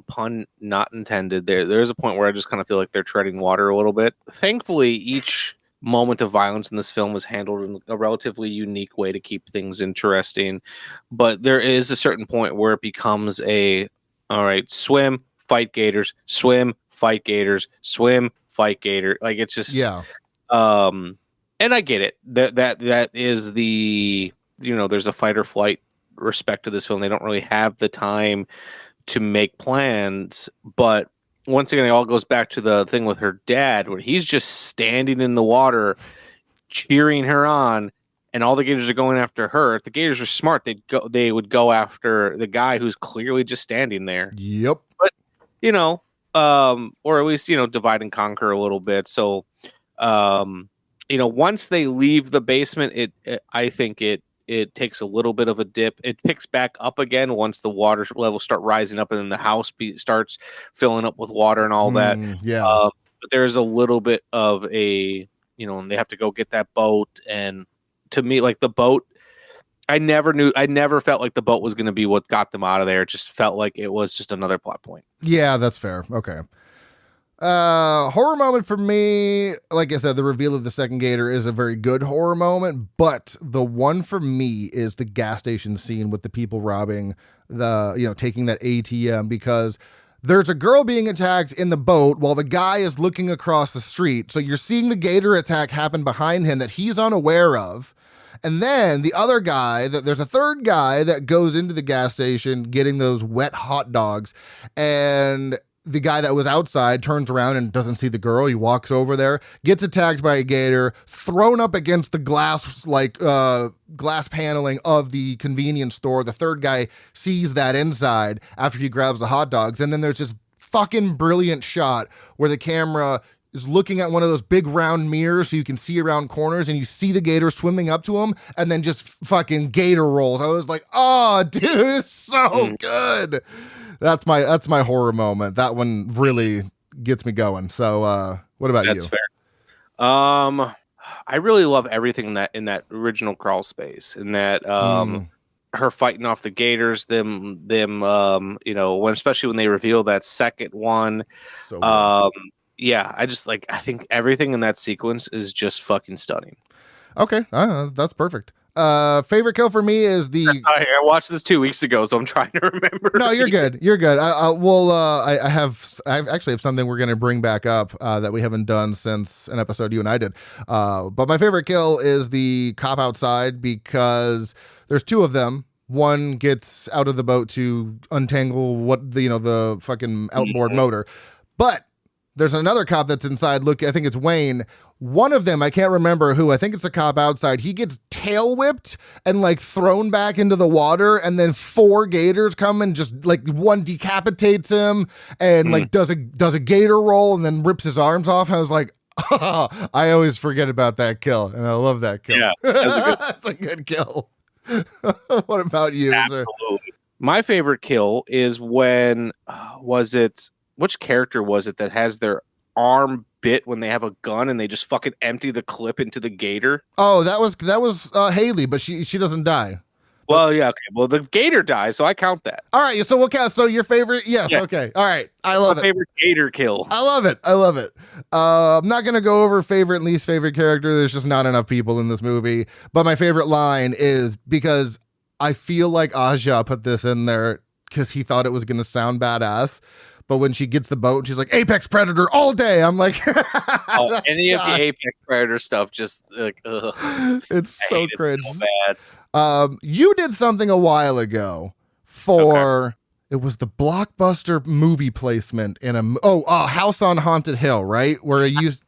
pun not intended, there is a point where I just kind of feel like they're treading water a little bit. Thankfully, each moment of violence in this film is handled in a relatively unique way to keep things interesting. But there is a certain point where it becomes all right, swim, fight gators, swim, fight gators, swim, fight gator. Like, it's just, yeah. And I get it. That is the, there's a fight or flight respect to this film. They don't really have the time to make plans, but once again, it all goes back to the thing with her dad, where he's just standing in the water, cheering her on, and all the gators are going after her. If the gators are smart, they would go after the guy who's clearly just standing there. Yep. But or at least divide and conquer a little bit. So, once they leave the basement, I think it takes a little bit of a dip. It picks back up again once the water levels start rising up and then the house starts filling up with water and all that. Yeah. But there's a little bit of and they have to go get that boat. And to me, like, the boat, I never felt like the boat was going to be what got them out of there. It just felt like it was just another plot point. Yeah, that's fair. Okay. Horror moment for me, like I said, the reveal of the second gator is a very good horror moment, but the one for me is the gas station scene with the people robbing taking that ATM, because there's a girl being attacked in the boat while the guy is looking across the street. So you're seeing the gator attack happen behind him that he's unaware of. And then the other guy, there's a third guy that goes into the gas station getting those wet hot dogs, and the guy that was outside turns around and doesn't see the girl. He walks over there, gets attacked by a gator, thrown up against the glass paneling of the convenience store. The third guy sees that inside after he grabs the hot dogs. And then there's this fucking brilliant shot where the camera is looking at one of those big round mirrors so you can see around corners, and you see the gator swimming up to him and then just fucking gator rolls. I was like, oh, dude, it's so good. That's my horror moment. That one really gets me going. So, what about you? That's fair. I really love everything in that original crawl space, and that her fighting off the gators, them especially when they reveal that second one. So yeah, I think everything in that sequence is just fucking stunning. Okay, that's perfect. Favorite kill for me is I watched this 2 weeks ago, so I'm trying to remember. No, you're good. You're good. I actually have something we're going to bring back up that we haven't done since an episode you and I did. But my favorite kill is the cop outside, because there's two of them. One gets out of the boat to untangle the fucking outboard motor, but there's another cop that's inside. Look, I think it's Wayne. One of them, I can't remember who, I think it's a cop outside. He gets tail whipped and thrown back into the water, and then four gators come and just one decapitates him and does a gator roll and then rips his arms off. I was like, oh, I always forget about that kill, and I love that kill. Yeah, that's a good kill. What about you? Absolutely. My favorite kill is when which character was it that has their arm bit when they have a gun and they just fucking empty the clip into the gator? Oh, that was Haley, but she doesn't die. Well, yeah, okay. Well, the gator dies, so I count that. All right, so we'll count. So your favorite? Yes, Yeah. Okay. All right, I love My it. favorite gator kill. I love it. I'm not gonna go over favorite and least favorite character. There's just not enough people in this movie. But my favorite line is because I feel like Aja put this in there because he thought it was gonna sound badass. But when she gets the boat, she's like, Apex Predator all day. I'm like, Any of the Apex Predator stuff, just like, ugh. It's I so hate it cringe. so bad. You did something a while ago for it was the Blockbuster movie placement in House on Haunted Hill, right? Where you used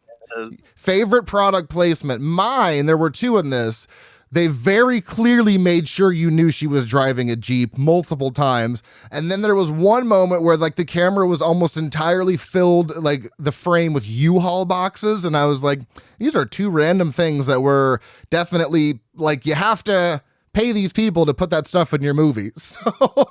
favorite product placement. Mine, there were two in this. They very clearly made sure you knew she was driving a Jeep multiple times. And then there was one moment where like the camera was almost entirely filled, like the frame with U-Haul boxes. And I was like, these are two random things that were definitely like, you have to pay these people to put that stuff in your movie. So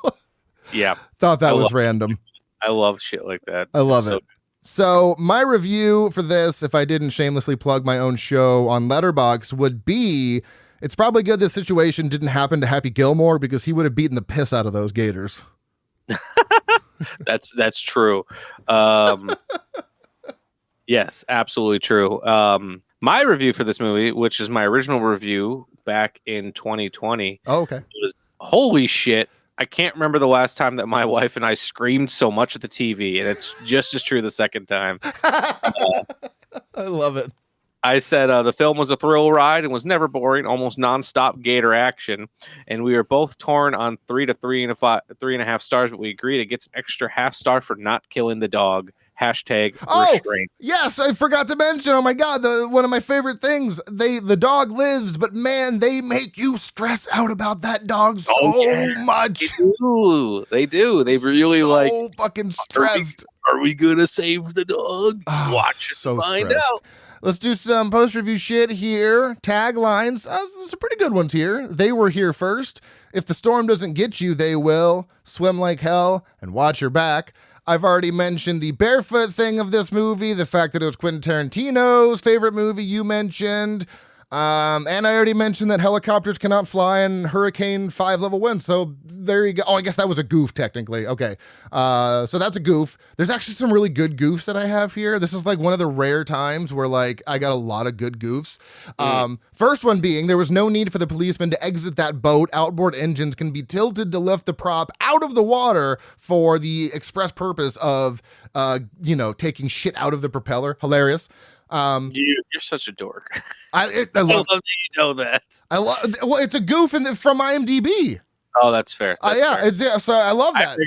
Yeah. thought that was random. I love shit like that. I love it. So my review for this, if I didn't shamelessly plug my own show on Letterboxd, would be, it's probably good this situation didn't happen to Happy Gilmore because he would have beaten the piss out of those gators. That's true. Yes, absolutely true. My review for this movie, which is my original review back in 2020, was holy shit. I can't remember the last time that my wife and I screamed so much at the TV, and it's just as true the second time. I love it. I said the film was a thrill ride and was never boring, almost nonstop gator action. And we were both torn on 3 to 3.5 stars, but we agreed it gets an extra half star for not killing the dog. Hashtag restraint. Yes, I forgot to mention. Oh my God, one of my favorite things. The dog lives, but man, they make you stress out about that dog so much. They do. They really so fucking stressed. Are we gonna save the dog? Watch it, find out. Let's do some post-review shit here. Taglines. Some pretty good ones here. They were here first. If the storm doesn't get you, they will. Swim like hell and watch your back. I've already mentioned the barefoot thing of this movie, the fact that it was Quentin Tarantino's favorite movie you mentioned. And I already mentioned that helicopters cannot fly in Hurricane 5 level winds. So there you go. Oh, I guess that was a goof technically. Okay. So that's a goof. There's actually some really good goofs that I have here. This is like one of the rare times where like I got a lot of good goofs. First one being there was no need for the policeman to exit that boat. Outboard engines can be tilted to lift the prop out of the water for the express purpose of, taking shit out of the propeller. Hilarious. You're such a dork. I love that you know that. Well, it's a goof from IMDb. Oh, that's fair. Fair. So I love that.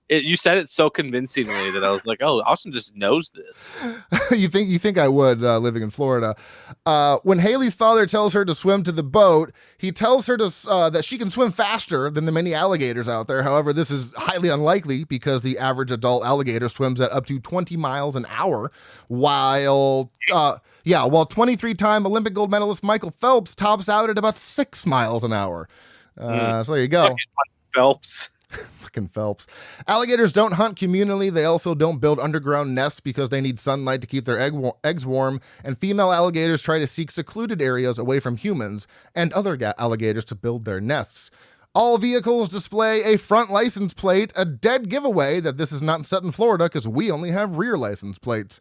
You said it so convincingly that I was like, "Oh, Austin just knows this." You think I would, living in Florida? When Haley's father tells her to swim to the boat, he tells her that she can swim faster than the many alligators out there. However, this is highly unlikely because the average adult alligator swims at up to 20 miles an hour, while 23-time Olympic gold medalist Michael Phelps tops out at about 6 miles an hour. So there you go. Phelps. Fucking Phelps. Alligators don't hunt communally. They also don't build underground nests because they need sunlight to keep their eggs warm. And female alligators try to seek secluded areas away from humans and other alligators to build their nests. All vehicles display a front license plate, a dead giveaway that this is not set in Florida because we only have rear license plates.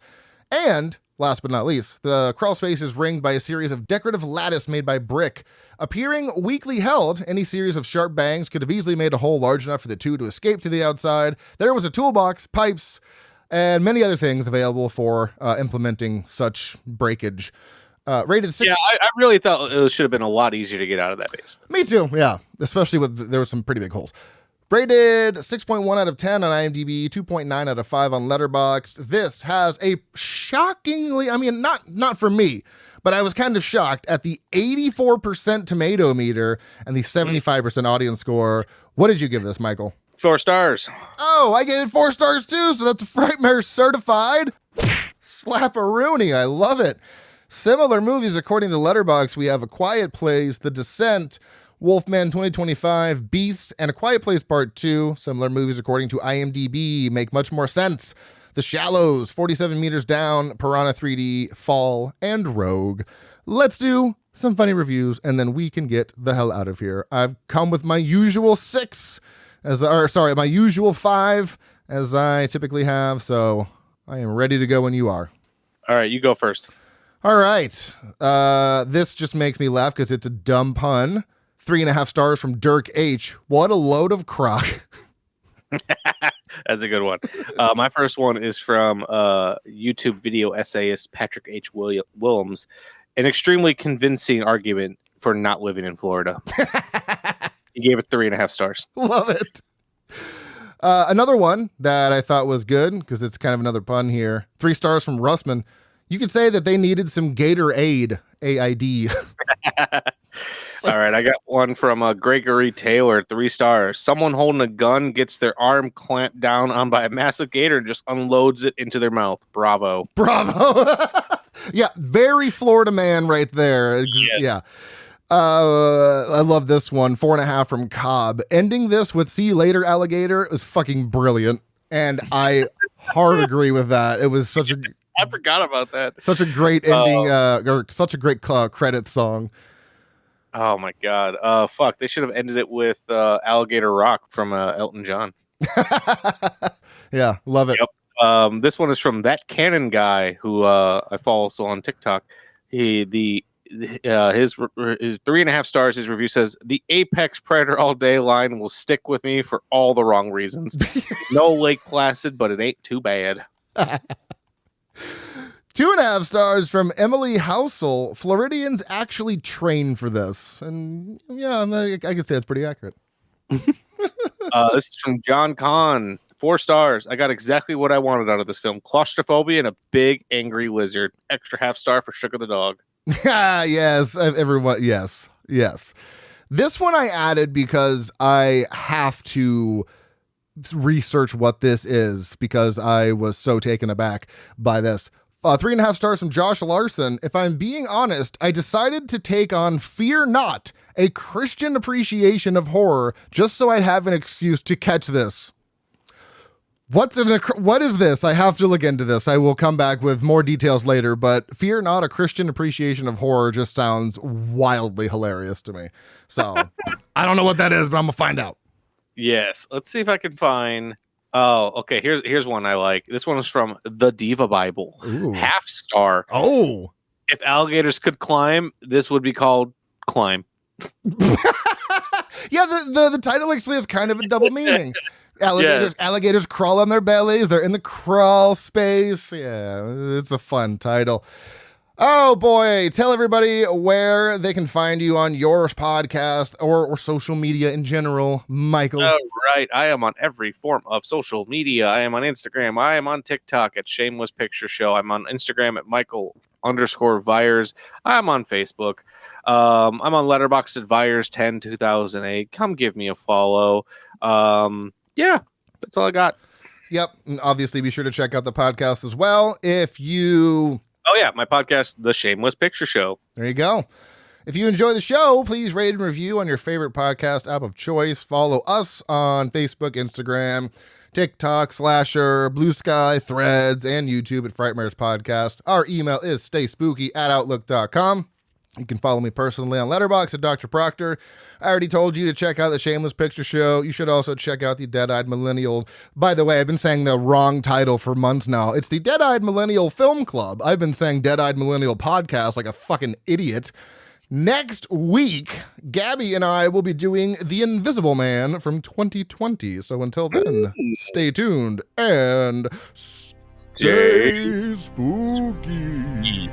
And last but not least, the crawl space is ringed by a series of decorative lattice made by brick. Appearing weakly held, any series of sharp bangs could have easily made a hole large enough for the two to escape to the outside. There was a toolbox, pipes, and many other things available for implementing such breakage. Rated 6. Yeah, I really thought it should have been a lot easier to get out of that basement. Me too, yeah. Especially there were some pretty big holes. Rated 6.1 out of 10 on IMDb, 2.9 out of 5 on Letterboxd. This has a shockingly, not for me, but I was kind of shocked at the 84% tomato meter and the 75% audience score. What did you give this, Michael? 4 stars. Oh, I gave it 4 stars too, so that's a Frightmare certified. Slap-a-rooney, I love it. Similar movies, according to Letterboxd, we have A Quiet Place, The Descent, Wolfman 2025, Beast, and A Quiet Place Part 2. Similar movies, according to IMDb, make much more sense. The Shallows, 47 Meters Down, Piranha 3D, Fall, and Rogue. Let's do some funny reviews, and then we can get the hell out of here. I've come with my usual my usual 5, as I typically have, so I am ready to go when you are. All right, you go first. All right. This just makes me laugh because it's a dumb pun. 3.5 stars from Dirk H. What a load of crock. That's a good one. My first one is from YouTube video essayist Patrick H. Willems. An extremely convincing argument for not living in Florida. He gave it 3.5 stars. Love it. Another one that I thought was good, because it's kind of another pun here. 3 stars from Russman. You could say that they needed some Gatorade, AID. All right, I got one from Gregory Taylor, 3 stars. Someone holding a gun gets their arm clamped down on by a massive gator and just unloads it into their mouth. Bravo. Yeah, very Florida man right there. Yes. Yeah. I love this one. 4.5 from Cobb. Ending this with "see you later, alligator" is fucking brilliant, and I hard agree with that. It was such a I forgot about that. Such a great ending, or such a great credit song. Oh my god. Fuck. They should have ended it with Alligator Rock from Elton John. Yeah, love it. Yep. This one is from That Cannon Guy, who I follow also on TikTok. His 3.5 stars. His review says the Apex Predator all day line will stick with me for all the wrong reasons. No Lake Placid, but it ain't too bad. 2.5 stars from Emily Housel. Floridians actually train for this, and yeah, I could say it's pretty accurate. This is from John Kahn. 4 stars. I got exactly what I wanted out of this film: claustrophobia and a big angry lizard. Extra half star for Sugar the dog. Yes, everyone. Yes. This one I added because I have to research what this is, because I was so taken aback by this. 3.5 stars from Josh Larson. If I'm being honest, I decided to take on Fear Not, a Christian appreciation of horror, just so I'd have an excuse to catch this. What is this? I have to look into this. I will come back with more details later, but Fear Not, a Christian appreciation of horror just sounds wildly hilarious to me. So I don't know what that is, but I'm going to find out. Yes. Let's see if I can find. Oh, okay. Here's one I like. This one is from The Diva Bible. Ooh. Half star. Oh. If alligators could climb, this would be called Climb. Yeah, the title actually has kind of a double meaning. Alligators crawl on their bellies. They're in the crawl space. Yeah, it's a fun title. Oh boy, tell everybody where they can find you on your podcast or social media in general, Michael. All right, I am on every form of social media. I am on Instagram. I am on TikTok at Shameless Picture Show. I'm on Instagram at Michael_Vyers. I'm on Facebook. I'm on Letterboxd at Vyers10 2008. Come give me a follow. Yeah, that's all I got. Yep. And obviously, be sure to check out the podcast as well. Oh, yeah, my podcast, The Shameless Picture Show. There you go. If you enjoy the show, please rate and review on your favorite podcast app of choice. Follow us on Facebook, Instagram, TikTok, Slasher, Blue Sky, Threads, and YouTube at frightmarespodcast. Our email is stayspooky@outlook.com. You can follow me personally on Letterboxd at Dr. Proctor. I already told you to check out the Shameless Picture Show. You should also check out the Dead-Eyed Millennial. By the way, I've been saying the wrong title for months now. It's the Dead-Eyed Millennial Film Club. I've been saying Dead-Eyed Millennial Podcast like a fucking idiot. Next week, Gabby and I will be doing The Invisible Man from 2020. So until then, stay tuned and stay spooky.